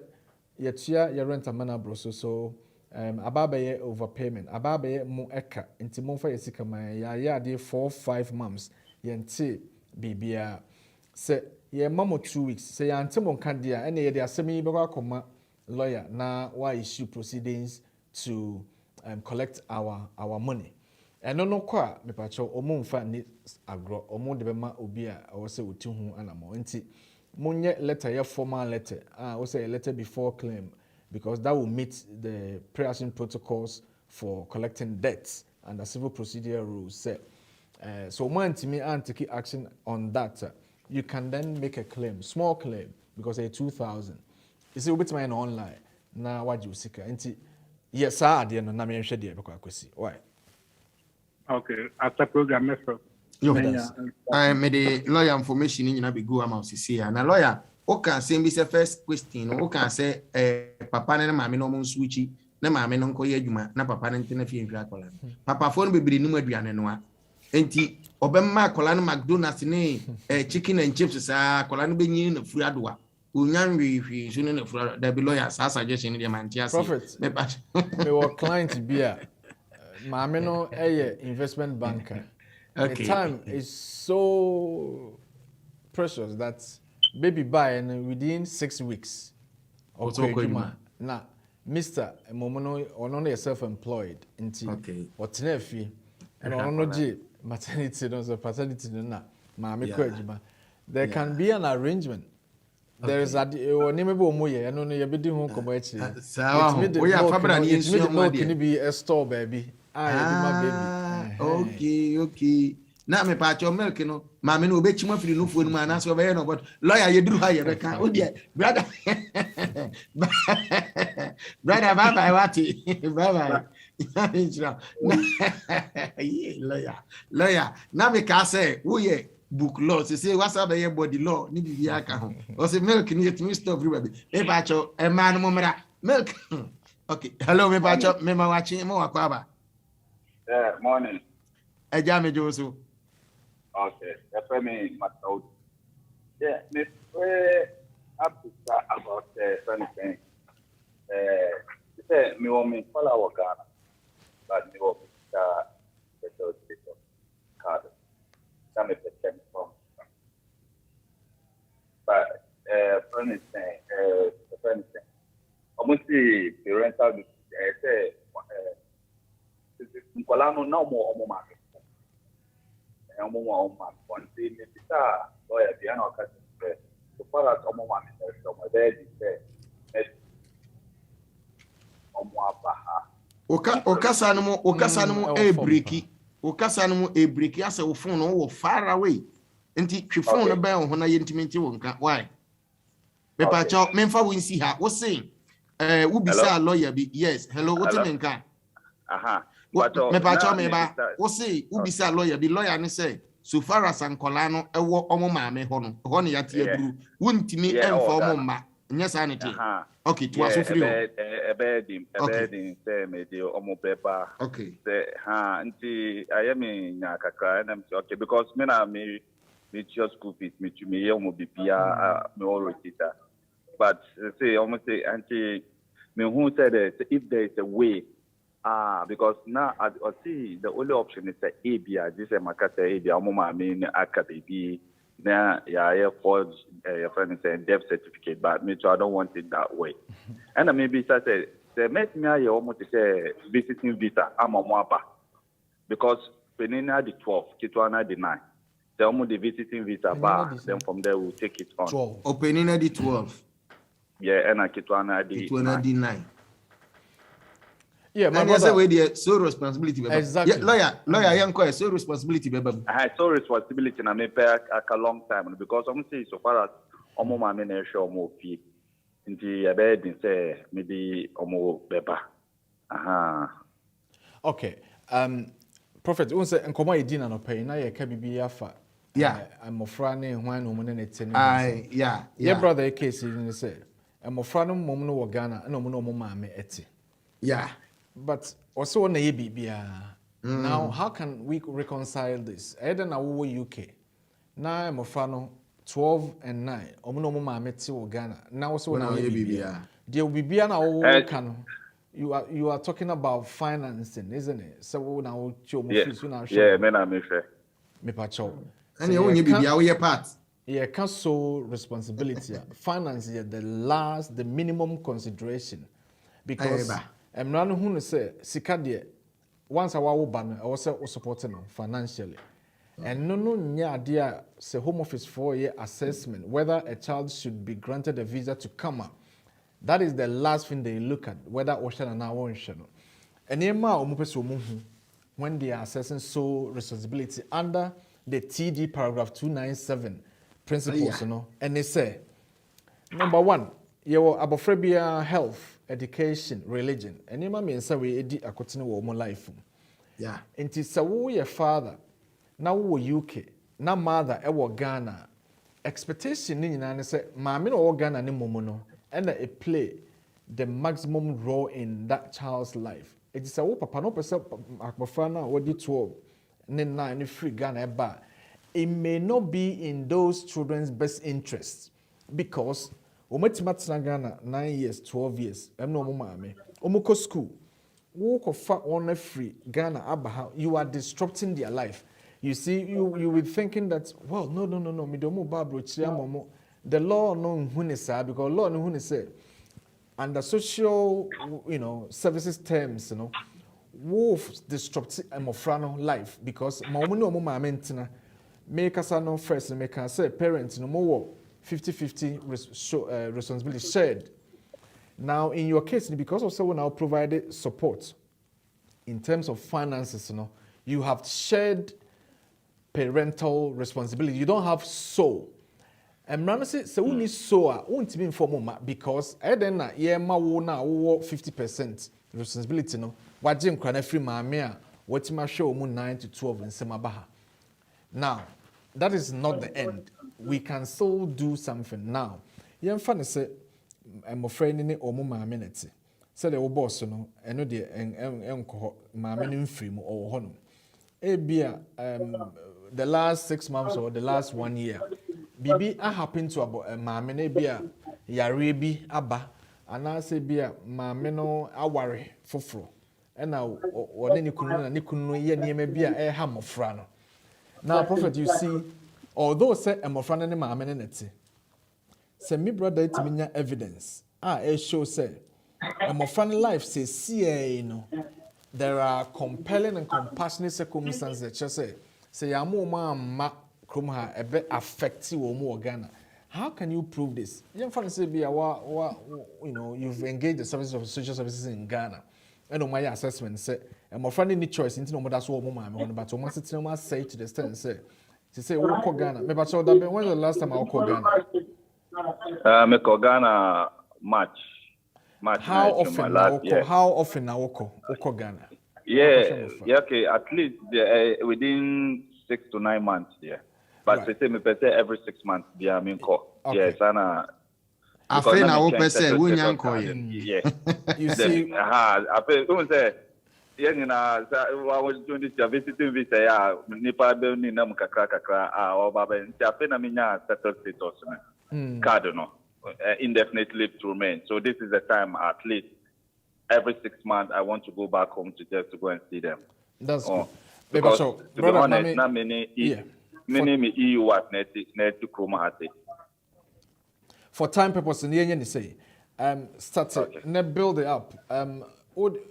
yetua your rent amana bro so ababeye overpayment ababeye mo eka nti mo fa yesika man ya ade 4-5 months yente bibia se ye mamo 2 weeks se ya ante mo kan dia ene ye de asemi be akoma lawyer na why issue proceedings to collect our money eno no kwa me pacho omo mfa ni agro omo de be ma obi a o se oti hu anamo nti monye letter ye formal letter o say a letter before claim because that will meet the pre-action protocols for collecting debts and the civil procedure rules set. So man to me and take action on that. You can then make a claim, small claim, because a 2,000. You see, we bit online. Now what you seek? Yes, I did not name share there because why? Okay, after program method. Yo, I made the lawyer information in be go amount CC and a lawyer. Okay, same be the first question. Okay, say papa na mama no mon switchi na mama no nko ye adwuma na papa na ntena fie nhwa akola. Papa fo no bebre num aduane no a. Enti obemma akola no McDonald's ne chicken and chips sa akola no benyi na furu adoa. Onyan hwi so ne na furu da be lawyer sa suggestion dey man tia say. Prophet. Me were client be a mama no investment banker. Okay. The time is so precious that baby buy and within 6 weeks. Okay, now, Mr. Momono, or self-employed, okay. What's nefi, and on maternity, no paternity, no, mammy, there can be an arrangement. There is a name moye, and only a bit home commercial. It's can be a store, baby. Okay. Na me pa cho milk no ma me no obechima firi no fuo no ma na so be no but lawyer ye duru ha ye be ka o dia brother brother bye bye wati bye lawyer na me ka say wo ye book law say what's up ye body law ni bibi aka ho o say milk ni yetimi stop everybody e pa cho e ma no mra milk okay hello me pa cho me ma wachi mo wakwa ba morning eja me joso. Okay, that's what I mean, Matt. Yeah, Miss about anything. You say, me want me follow our Ghana, but me want the card. That may be from. But, for anything, I'm going to see the rental, say, Nicolano no more market. And more one thing is lawyer, the annual cut. So far as Omo so my dad is Okasa no mo e breaki. Okasa no mo e breaki asa wo phone no wo far away. Enti twi phone no ba ho na yentimenti wo nka. Why? Me pa cho me mfa wo nsi ha. Wo say wo bisa lawyer bi. Yes, hello, what me nka? Aha. Me pa cho me ba. Wo say wo bisa lawyer bi lawyer ne say so far as ankola no ewo omo maame ho no. Ho ne yate aduru. Wo ntimi emfa omo mma. Nya sa ne te. Okay, to aso free. Ebedim say me dey omo paper. Okay. Say nti ayemi nya kakra na okay because me na me your school fees me to me omo bibia me already that. But say almost say anti me who said if there is a way because now I see the only option is the ABI. This is my case ABI. I mean, academy. Now, yeah, forge your friend saying death certificate, but me too. I don't want it that way. And maybe I said They met me here almost say visiting visa. I'm a mwapa because Penina the 12, Kitwana the 9. They almost the visiting visa bar. Then from there we'll take it on. 12. Opening at the 12. Yeah, and Kitwana the 9. Yeah, my and brother. Way the sole responsibility. Baby. Exactly. Yeah, lawyer, young sole responsibility. Baby. I had sole responsibility and I may pay a long time because I'm saying so far as my men show more fee. Into a bed and say maybe more paper. Okay. Prophet, we say nkomo edina no pay na ye ka bibia fa. Yeah. Amofra ne hwan no mo ne tene. Yeah. Your brother case ni say amofra no mom no wo Ghana na mo no mo maame ete. Yeah. But also na ye bibia. Now how can we reconcile this? Either na wo UK. Na amofra no 12 and 9. Omo no mo maame te wo Ghana. Na also na ye bibia. De bibia na wo kan. You are talking about financing, isn't it? So now yeah, men are me fair. Me pacho. And you only be your part. Yeah, can so responsibility. Finance is the minimum consideration. Because I'm not who say sikadie once I was ban I was supporting financially. And no nya dia say home office 4-year assessment whether a child should be granted a visa to come up. That is the last thing they look at, whether ocean and our ocean. And when they are assessing sole responsibility under the TD paragraph 297 principles, you know, and they say, number 1, your abofrebia health, education, religion. And you mean say we edi akotine wo mo life. Yeah. Enti sawo your father, now wo UK, na mother e wo Ghana. Expectation ni nyina ne say maame no wo Ghana ne momo no. And it play the maximum role in that child's life. It is a papa no person akbofana what did 12 9 free Ghana eba. It may not be in those children's best interest because ometimati Ghana 9 years 12 years em no mo maame omoko school wo ko fa on free Ghana abaha you are disrupting their life. You see you will thinking that well no me do mo ba bro chia momo. The law no hunisa because law no hunisa under social services terms wolf disrupt emofrano life because maomu no mo maame ntina make us no first make us say parents no more 50-50 responsibility shared. Now in your case because also we now provided support in terms of finances you have shared parental responsibility. You don't have sole. And man say we need so won't be inform because then na ye ma wo na wo 50% responsibility no wagye nkra na free maame a watima show mu 9 to 12 in semabaha. Now that is not the end. We can still do something now. Yen fa ne say mo friend ni omo maame neti say the boss no eno de enko maame ni mfiri mu o ho no ebia the last 6 months or the last 1 year bibi happen to about maame na bia yare bi aba anase bia maame no aware foforo na wone ni kunu na ni kunu ye niema bia ha mofra no. Now prophet you see although say mofra no ne maame ne nete say me brother it minya evidence show say mofra no life say see no there are compelling and compassionate circumstances that just say ya mo ma krumha ebe affect wo Ghana. How can you prove this? You say be you've engaged the services of social services in Ghana. And my assessment say my friend any choice into no that's what mama but almost it's no say to the stand say we Ghana. Maybe so that when the last time I call Ghana? Me call Ghana March. How often now oko Ghana? Yeah, okay, at least within 6 to 9 months, yeah. But they say me per se every 6 months, yeah, I mean call. Yes, and I feel now per se we nyan call yeah. You see, I feel who say yeah, I was doing this visiting visa, yeah, nipa be ni na kakra o baba nti afi na minya settled status card no indefinite leave to remain. So this is the time at least every 6 months I want to go back home to go and see them. That's good. Because so, to be honest, not many EU what net to Chroma. For time purpose, you say Start it. Ne build it up.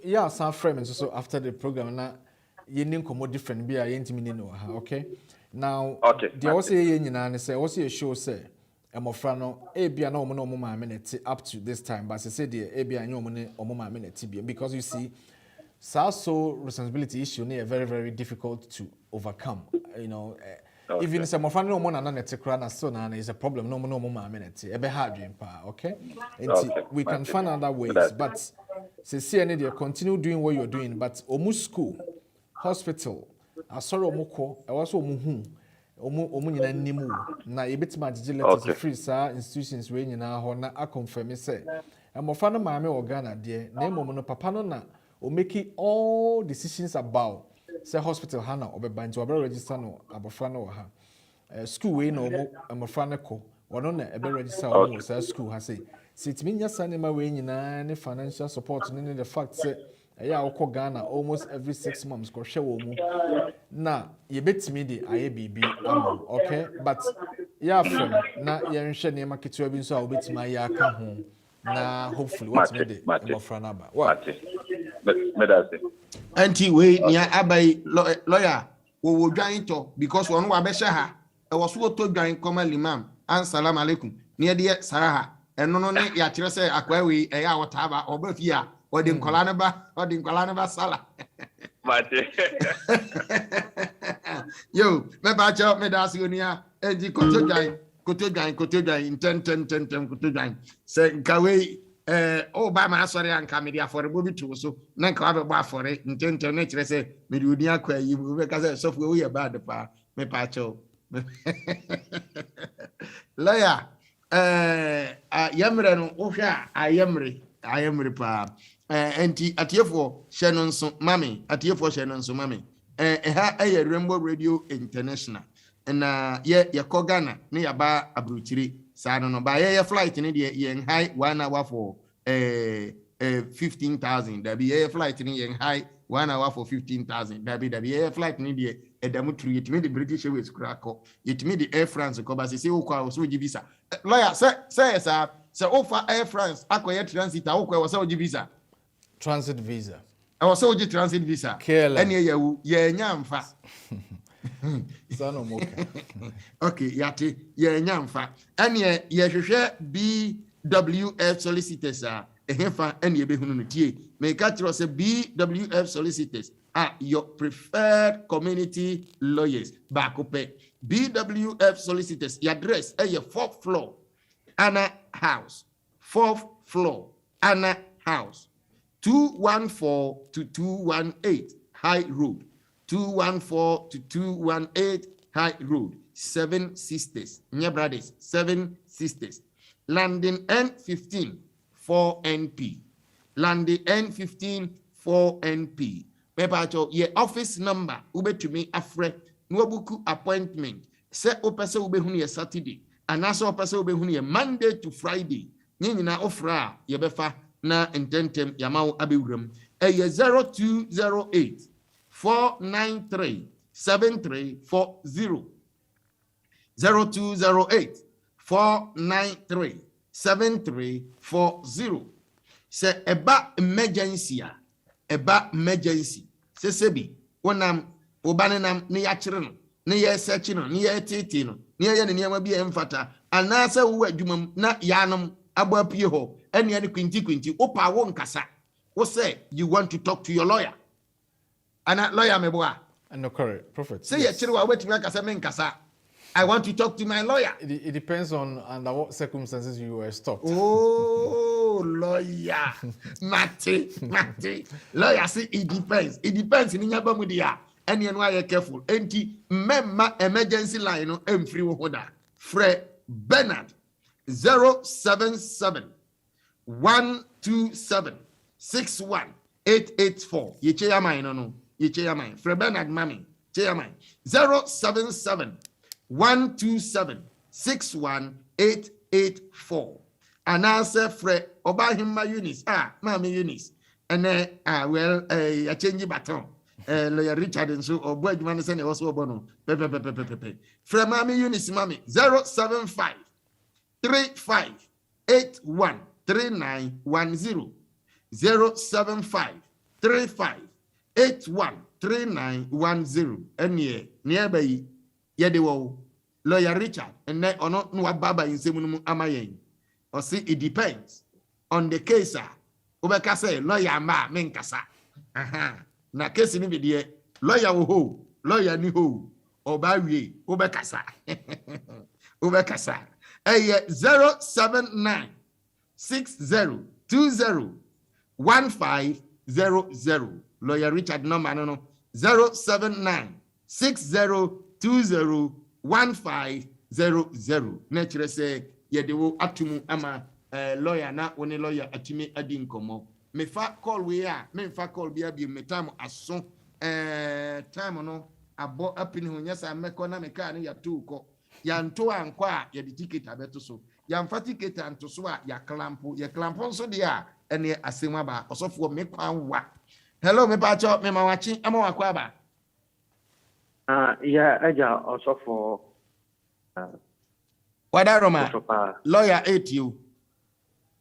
Yeah, some frame so after the program na you need come different be a yentimi no ha. Okay. Now, the also ye nyina say also a show say emofra no ebia na omo no omo ma minute up to this time, but say the ebia anyo omo ne omo ma minute because you see. So responsibility issue is very, very difficult to overcome. You know, even some of no one and is a problem. No more minute. A hard okay. We can find other ways, but see any they continue doing what you're doing. But school, hospital, sorry omoko, I was omuhu. Omu nyina nimu na yebetima letters free sa institutions we nyina ho na akonfirm say amofra no maame organa de na emom no papa no na o make all decisions about say hospital hana obeba nti obe register no abofra no ha school we no amofra no ko wono na ebe register o say school ha say sitimi nya sanema we nyina ne financial support ne the fact say eya akọ Ghana almost every 6 months ko hwe wo mu na yebetimi de aye bibi am okay but ya from na yenhwe ne maketewa bi nso a obetimi aye aka ho na hopefully what me de amofra na ba wa anti we nia abai lawyer wo dwan to because won wa be hye ha e wo so to dwan koma limam assalamu alaikum ne de saraha eno no ne ya kire se akwa we e ya wota ba obafi a odi nkola ne ba sala Mate. Yo, me ba cho me da sionia eji koto dwan ten koto dwan se nkawe o ba ma asori anka me dia for bo bitu so na nka ba afore ten na kire se me di oni akwa yi mu be ka se sofu we ye bad pa me pa cho lawyer yamre no wo hwa ayamre pa enti atiefo hye no nso mame ha aye Rainbow Radio International na ye ko Ghana ne ya ba abruchiri sa no ba ye flight ne de ye high 1 hour for 15,000 da bi ye flight ne ye high 1 hour for 15,000 da bi ye flight ne de edamu tru yetimi de British Airways kura ko yetimi de Air France ko ba se wo kwa so gi visa lawyer say offer Air France akoye transit akwa wo say gi visa transit visa. I was so transit visa. Any ye nyamfa. Sano moka. Okay, yati ye nyamfa. Any ye hwehwe BWF solicitors ehfa any ye behunu no tie. Me ka tro say BWF solicitors are your preferred community lawyers. Bakope. BWF solicitors your address your 4th floor Anna House. 4th floor Anna House. 214 to 218 High Road. 214 to 218 High Road. 7 Sisters. Nya brothers. 7 Sisters. Landing N15 4NP. Landing N15 4NP. Pepacho ye office number ube to me afre nwabuku appointment. Se opese ube huni ye Saturday. Anaso opese ube huni ye Monday to Friday. Nyina ofra ye befa na intentem yamau abiwram eye 0208 493 7340 0208 493 7340 se eba emergency se sebi wonam obanenam ne ya kire no ne ya search no ne ya tete no ne ya ne niam bi emfata anasa wo adwumam na yanom abo apie ho ene ne kwinti opa wo nkasa wo say you want to talk to your lawyer ana lawyer meboa no correct prophet say yes. Ye kire wa wetumi akasa me nkasa I want to talk to my lawyer. It depends on under what circumstances you were stopped. Oh, lawyer. Mate. Lawyer say it depends. It depends in nyaba mu dia. Ene no aye careful. Enti memma emergency line no emfiri wo hoda. Fred Bernard 077 127 61884. Ye che yaman no. Ye che yaman. Fred Bernard mami. Che yaman. 077 127 61884. And answer Fred Obahima Eunice. Mami Eunice. And well, a change baton. Lawyer Richard and so or boy man send also bono. Pepe. Fred Mami Eunice Mami 075 3581 3910 075 35 81 3910 ene nearby yede wo lawyer Richard and ono no baba insemunum amayen or see it depends on the case obeka say lawyer ma menkasa aha na case ni be lawyer ho lawyer ni ho oba wie obekasa obekasa 079 60 20 1500 lawyer Richard number no 079 60 20 1500 nature say yedewo atumu ama lawyer na woni lawyer atimi adi nkomo me fa call we a me fa call bia bi me time aso time no abo apini ho nyasa meko na me ka no ya tuko ya nto anko a ya di ticket abeto so ya mfa ticket anto so a ya clampo nso de a ene asema ba osofo me kwanwa hello me pa cho me mawachi ama wakwa ba yeah eja osofo wada Roma lawyer 8 you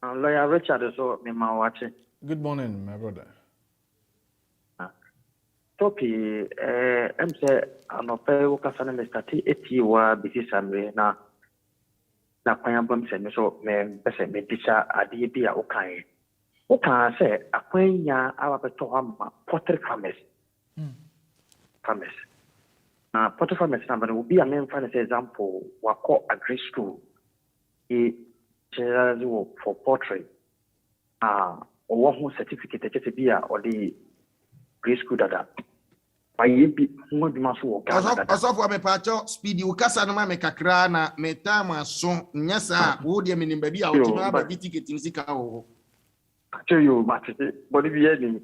lawyer Richard so me mawachi. Good morning my brother. Topi say anope ukasa na stati eti wa bisisamre na kwan bom se so me pese me bisa ade bi a ukan say akwanya awabeto ama pottery farmers pottery farmers na will be a main for example wako agri school generally for pottery or one certificate just be a or the agri school dada ayebi mo di maso wo ka osofo me pacho speedy ukasa no ma me kakra na metama so nyasa wo de menim ba bi a otima ba bi ticket nsika wo acheyo matete body bi eni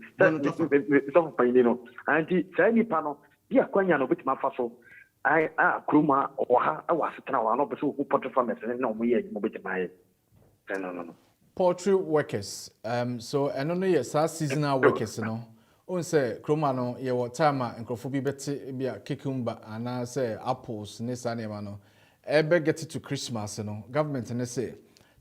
so pa ni no anti sai ni pa no bi akwanya no betima fa so ai kruma oha awasetena wa no be so ku pottery farmers no mo ye mo betima ye no poultry workers so eno no yes seasonal workers no on say kroma no ye wo time a nkrofo bi bete bia cucumber ana say apples ne sanema no ebe get to Christmas no government ne say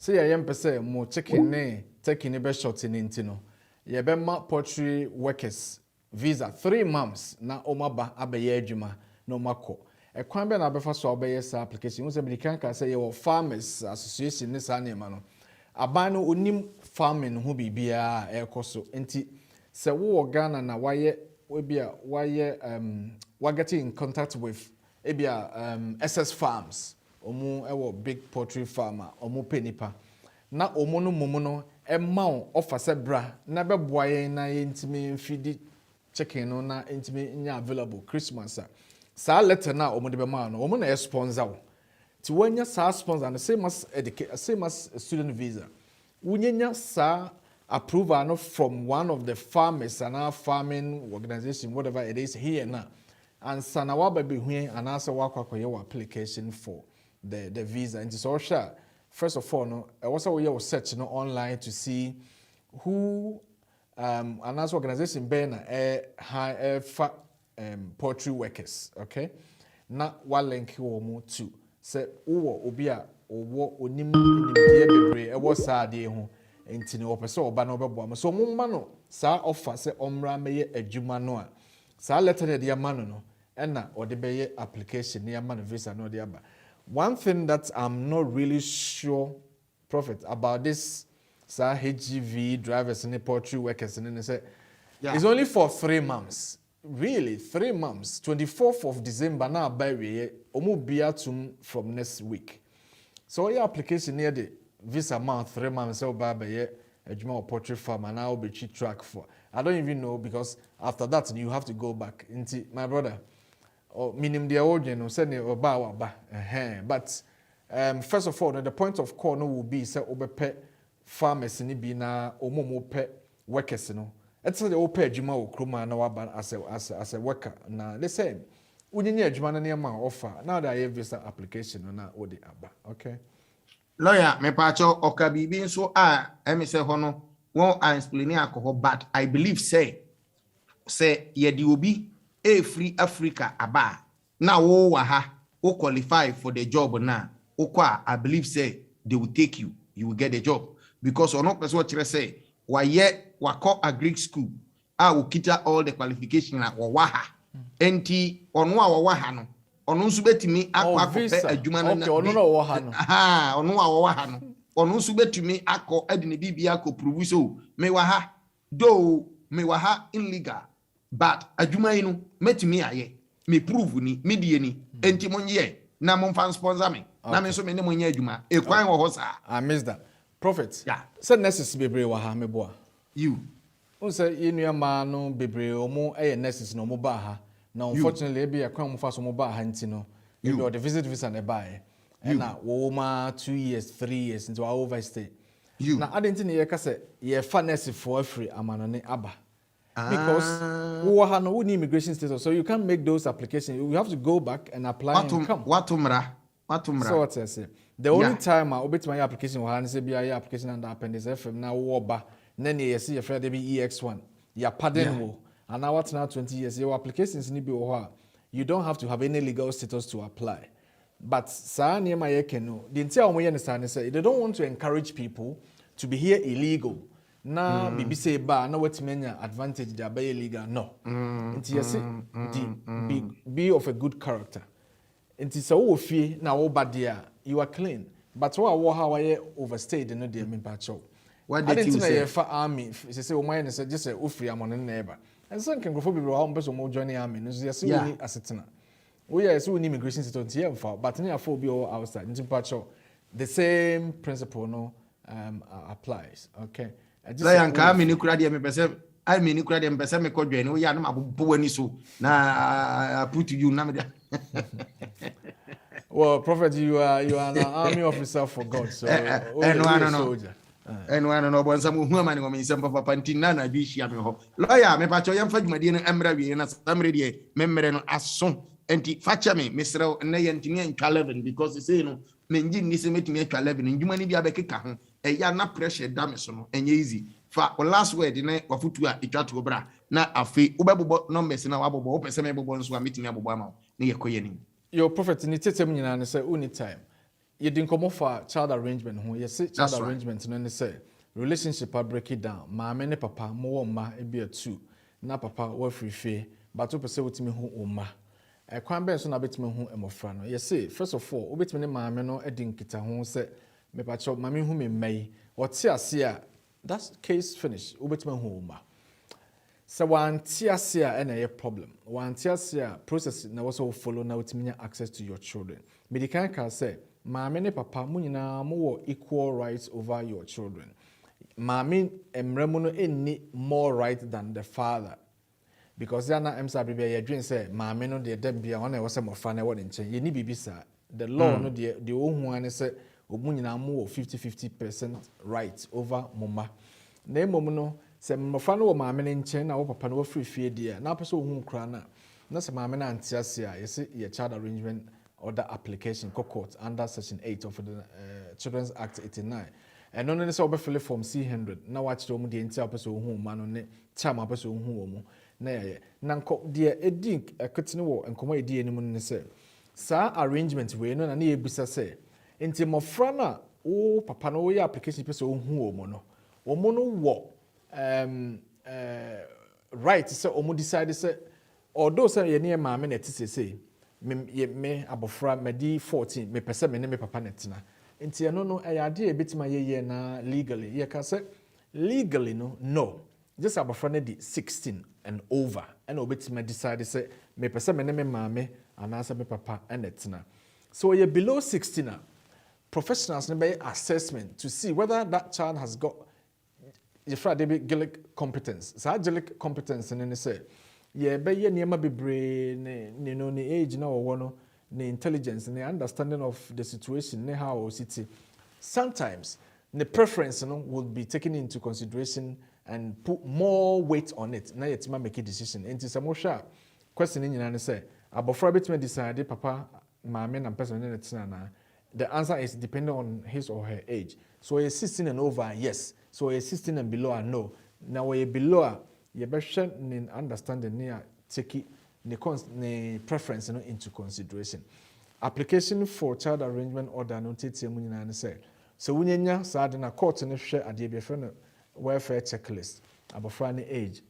ye yempese mo chicken ne turkey ne be short ne ntino ye be ma poultry workers visa 3 months na omaba abaye adwuma na omako ekwan be na befa so obaye sa application wo say medican ka say ye wo farmers association ne sanema no aban no onim farming ho bibia ekoso enti se wo Ghana na waye get in contact with SS farms omu ewo big poultry farmer omu penipa na omu no mumu no emma offer se bra na be boaye na intimi feed chicken no na intimi nya available Christmas sa letter na omu de be ma no omu na sponsor ti wanya sa sponsor the same as student visa wunyenya sa approval no from one of the farmers and our farming organization, whatever it is here now. And Sanawa baby when and also your application for the visa. And so sure. First of all, no, I also will search online to see who and also organization ben high poultry workers. Okay. Not one link you to say obia or onim bebre e was sad enti ne opese oba na obebo so mumma no sa offer se omra meye adwuma no a sa letter de ama no na ode beye application ne ama no visa no de aba. One thing that I'm not really sure prophet about this sa HGV drivers and poultry workers and say it's only for 3 months. Really 3 months. 24th of December na by we omo bia tum from next week. So your application near the visa month 3 months so baba ye ejuma poultry farm and now be track for I don't even know because after that you have to go back into my brother or minimum the old you know send oba but first of all the point of call no will be say obepe farmers ni bi na omomo pe workers no it's the ope ejuma okroma na waba as a worker na they say unyenye ejuma na ma offer now that I have visa application na odi aba okay. Lawyer, me pacho okabibi so emise hono won explain alcohol but I believe say ye di obi free Africa aba na wo wa ha wo qualify for the job na I believe say they will take you will get the job because ono person kire say wako a Greek school ukita all the qualification na waha enti ono a waha no ono nso betumi akọ akọpẹ adwuma no okay ono no waha no ono a waha no ono nso betumi akọ adine bibia akọ prove so me waha do me waha illegal but adwuma yi no metumi aye me prove ni me die ni enti monye na mo fan sponsor me na me so me ne monye adwuma e kwan wo ho sa I miss that prophet said nurses bebre waha me boa you say yenu ma no bebre omo nurses no mo ba ha now unfortunately e be a kwan mo fa so mo ba ha nti no e be the visit visa na buy and na wo ma 2 years 3 years into our overstay na adenti ne ye ka say ye fa nurse for free amanone aba because we have no immigration status, so you can't make those applications. You have to go back and apply and come. Watumra. So what I say. The only time I obey my application was say be application under appendix FM now woba. Then you see your friend be EX1. You pardon wo. And now what's now 20 years? Your applications need be you don't have to have any legal status to apply. But sa near my ekeno, the entire way understand say they don't want to encourage people to be here illegal. Na bibi say ba na what menya advantage they are illegal no nti yesi be of a good character nti so wo fie na wo ba dia you are clean but wo how I overstayed no dey me pacho what did you say for army say o man say just say ofri amon na eba and so can go for people how person mo join army no yesi we ni asetena we yesi we ni immigration status here for but na for be all outside nti pacho the same principle no applies okay Lion come in Ukradia me pese I mean Ukradia me pese me ko dwen we ya no mabobo ani so na put you na me. Well, prophet, you are an army officer for God, so soldier. And one no bon some human go me sem papa ntina na bi hia me ho. Lawyer me pa cho yam fa dwumade no emra wie na samre de memre no aso enti facha me mesrew na ye ntini antwa 11 because you say no menji ni se metumi atwa 11 ndwuma ni bia bekeka ho eya na pressure da me so no enye easy fa last word na wafutu a etwa to bra na afi ubebobo numbers na wabobo wo pese me bobo nso a metumi abobo ama na ye koye ni your prophet ni tetem nyina ne say uni time you din come for child arrangement ho you say child arrangement no ne say relationship a break it down maame ne papa mo wo ma e bia 2 na papa wa free but wo pese wotimi ho oma kwan ben so na betimi hu emofra no ye say first of all obetimi ne maame no edin kita ho se me pa cho maame hu me mai wote ase a that case finish obetimi hu ma so wan ti ase a na ye problem wan ti ase a process na wo so follow na wotimi access to your children medical can say maame ne papa mu nyina mo wo equal rights over your children maame emremu no enni more right than the father. Because yana emsa bibia ye dwen say maame no de dem bia ona wo se mofra na wo de nchen ye ni bibisa the law no de ohun ane say omu nyina mo 50% right over mama na emom no se mofra no wo maame ne nchen na wo papa no wo free fie de na pese ohun kra na se maame na antiase a ye se ye child arrangement order application court under section 8 of the Children's Act 89 and no say obefile form C100 na wa kire omu de ntia pese ohun ma no ne chama pese ohun omu na ye nanko de edi eketene wo enkomo edi enim ne se sa arrangement we no na na ebisa se enti mofra na wo papa no wo ye application pese ohun omu no omu no wo right se omu decide se although say ye ne maame na tisese me abofra medi 14 me pese me ne me papa na tina enti eno no ade ebetima ye na legally ye ka se legally no just abofra na di 16 and over and obetima decide say me pese me ne me maame anasa me papa na tina so you below 16 professionals be assessment to see whether that child has got your friend Gillick competence so Gillick competence and say yeah be ye niema bebre ne no ne age na wo no ne intelligence ne understanding of the situation ne how city sometimes the preference would be taken into consideration and put more weight on it na yetima make a decision enti some sure question ni nyina ne say abofra betime decide papa maame na person ne tina na the answer is depending on his or her age so a 16 and over yes so a 16 and below no now a below you better understanding near take the preference into consideration. Application for child arrangement order no tete mu nyina say so wunyanya saa de na court ne hwɛ adeɛ bi fɛ no welfare checklist abɔfra ne age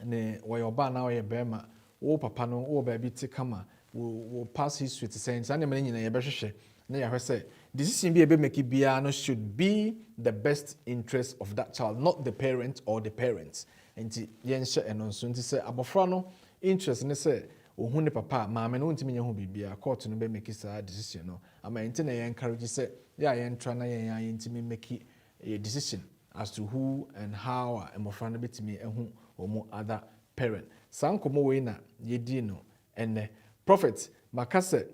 ne wɔyɛ ɔbaa na wɔyɛ bɛrima wo papa no wo baabi te kama wo pass history te sɛ nsa ne mene nyina yɛbɛhwehwɛ na yɛhwɛ sɛ decision bi ebe make biara no should be the best interest of that child, not the parent or the parents. Nti yɛnhyɛ ɛno nso nti sɛ abɔfra no interest ne sɛ ohun ne papa maame no ntimi nyɛ ho bibia court no be make saa decision no ama nti na yɛn encourage sɛ yɛ yɛntra na yɛn ntimi make a decision as to who and how mmɔfra no betimi ehu omo other parent. Saa nkɔmɔ wei na yɛdi no ɛnɛ prophet makase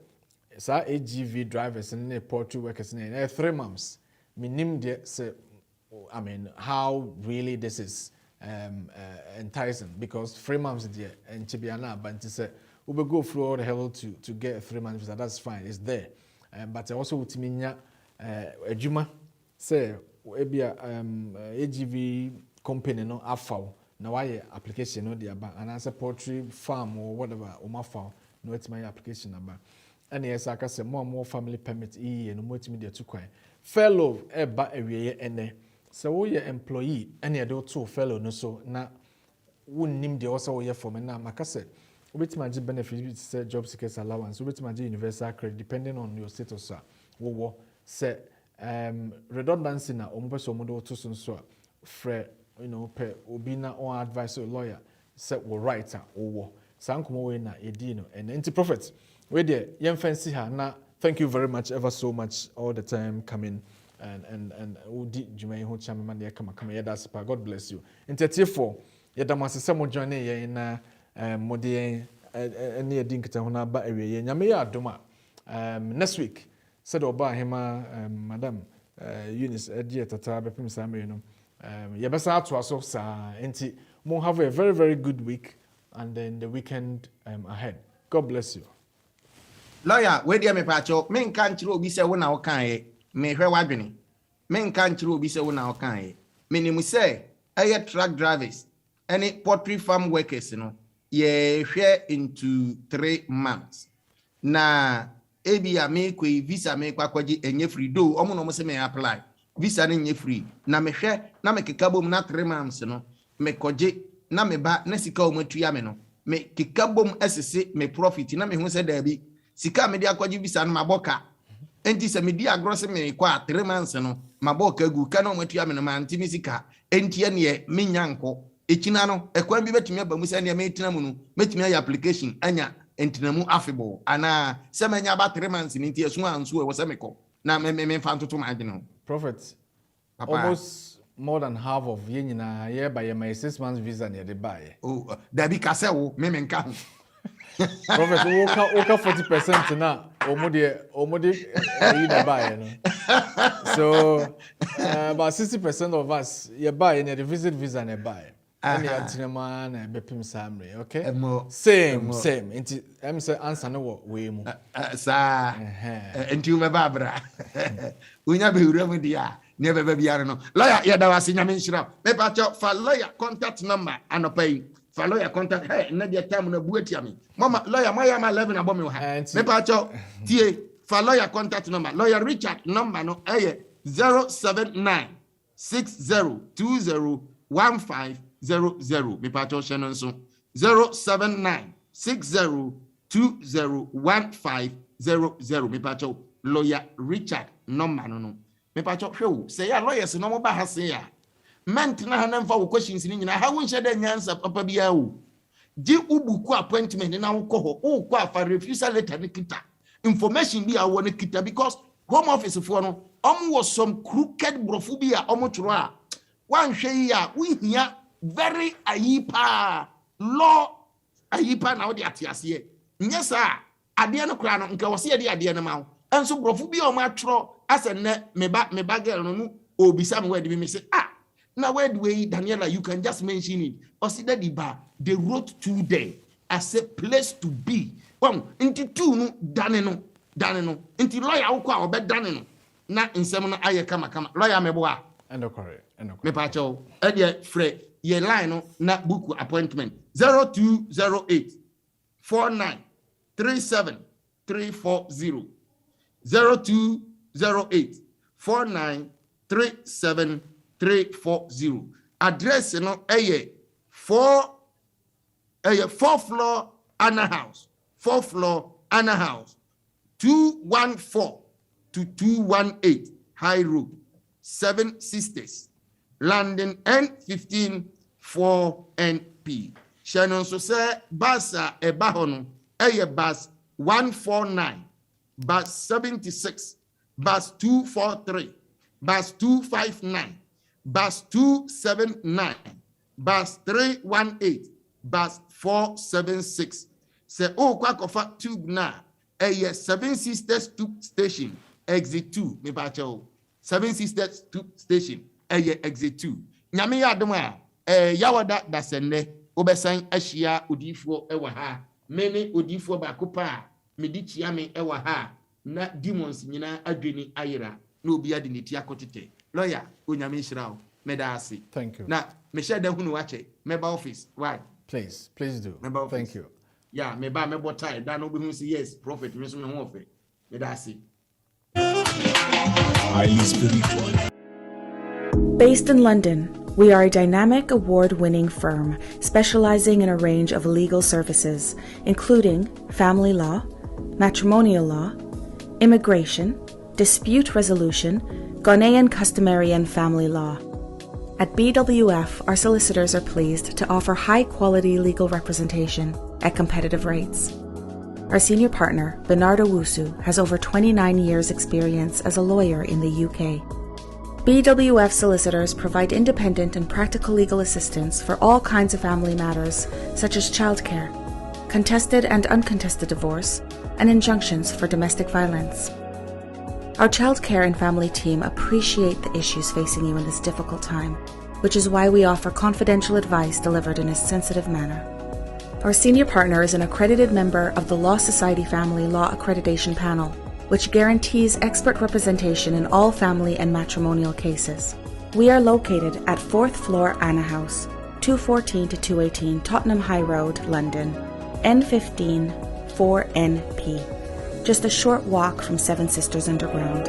saa AGV drivers and poultry workers in 3 months. Minim de say, I mean, how really this is enticing because 3 months there and Chibiana, but to say we go through all the hell to get a 3 months visa. That's fine, it's there. But also with minya a juma say maybe AGV company no afau na why application no the and answer poultry farm or whatever umafau no it's my application number. And yes, I can say more family permit and more media to quite fellow eba area ene. So we your employee any other two fellow no so na wouldn't name the also here for me now. Makase which my benefits say job seekers allowance, which my universal credit depending on your status. Wo say redundancy na omupeso omodo to so fre per obina on advice or lawyer say wo writer wo sankomo we na edino and anti prophet. We there, young fancy her. Now, thank you very much, ever so much, all the time coming and Udi Jumain who chairman there come here. That's God bless you. In 34, yadamasi some join here in Modi any dinkita hona ba area. Nyame adoma. Next week, said oba hima Madam Eunice Edia Tata bepim samre no. Yabasa to us sa enti mo have a very very good week and then the weekend ahead. God bless you. Lawyer, where dear me pacho, men can't throw be say when I can me hear wadwini. Men can't throw be say when I can. Minimum say, I truck drivers, any poultry farm workers, ye share into 3 months. Na ebia me kwe visa me kwa kwaji enye free do omo no se me apply. Visa ne nye free. Na me hwe na me kekabom na 3 months no. Me koje na me ba na sika o matua me no. Me kekabom esese me profit na me hu se da bi. Sika me dia kwaji bisa no maboka enti se me dia agrose me kwa 3 months no maboka gu ka no matua me no manti mi sika enti ye ne me nyanko ekina no ekwan bi betumi aba mu se ne me tina mu no metumi ayi application anya entinamu affable ana se menya ba 3 months ni enti esu anso e wo se me ko na me fa ntoto ma agene prophet almost more than half of ye nyina ye by my 6 months visa ne de buy oh da bi ka se wo me nka ho prophet oka 40% na omode you dey buy no so about 60% of us you buy in the visit visa and buy any antinema na bepim samre okay same inti em say answer no we mu sa enti u me babra unya be hura mu dia ne be bia no lawyer ya da wase nyame nshira me pa cho fa lawyer contact number anopai fa lawyer contact hey na dia time na buatia me mama lawyer my 11 abom me ha me pa cho tie fa lawyer contact number lawyer Richard number no 079 60201500 me pa cho shenon so 079 60201500 me pa cho lawyer Richard number no me pa cho hwe say ya lawyers no mo ba ha say ya ment na ha na mfa wo questions ni nyina ha wo nhye da nyansa papa bia wo di ubuku appointment na wo ko ho wo ko afa refusal letter ni kita information bi a wo ni kita because home office for no was some crooked brofu bi a tro a wan hwe ya wo hia very ayipa law ayipa na wo de atiase nye sa ade no kra no nka wo se de ade no ma wo enso brofu bi a tro asenne me ba girl no obisa me word bi me say now word way Daniela you can just mention it or see that they wrote to there as a place to be into two no dane no into lawyer wo kwa obe dane no na nsem no aye kama lawyer me boa endo correct me pa cho e de free ye line no na book appointment 0208 49 37 340 0208 4937340. Address no eye 4 floor Anna House. 4 floor Anna House. 214 to 218 High Road, 7 Sisters, London N15 4NP. Shannon so say basa ebahono eye bus 149, bus 76, bus 243, bus 259, bus 279, bus 318, bus 476. Say kwakofa tube na 7 Sisters tube station exit 2 me bacho 7 Sisters tube station exit 2. Nyame ya adom a yawada dasenne obesan ahia odifo ewa ha mene odifo ba kopa medi chia me ewa ha na demons nyina adweni ayira na obi ade ne tia kotete lawyer onyame hirawo medasi. Thank you. Na me share da hunu wache meba office why Please do. Meba office. Thank you. Yeah, meba mebo tie da no be hu say yes prophet me so me ho ofe medasi. Highly spiritual. Based in London, we are a dynamic award-winning firm specializing in a range of legal services, including family law, matrimonial law, immigration, dispute resolution, Ghanaian customary and family law. At BWF, our solicitors are pleased to offer high-quality legal representation at competitive rates. Our senior partner, Bernardo Wusu, has over 29 years' experience as a lawyer in the UK. BWF solicitors provide independent and practical legal assistance for all kinds of family matters, such as childcare, contested and uncontested divorce, and injunctions for domestic violence. Our childcare and family team appreciate the issues facing you in this difficult time, which is why we offer confidential advice delivered in a sensitive manner. Our senior partner is an accredited member of the Law Society Family Law Accreditation Panel, which guarantees expert representation in all family and matrimonial cases. We are located at 4th floor Anna House, 214 to 218 Tottenham High Road, London, N15 4NP. Just a short walk from 7 Sisters Underground.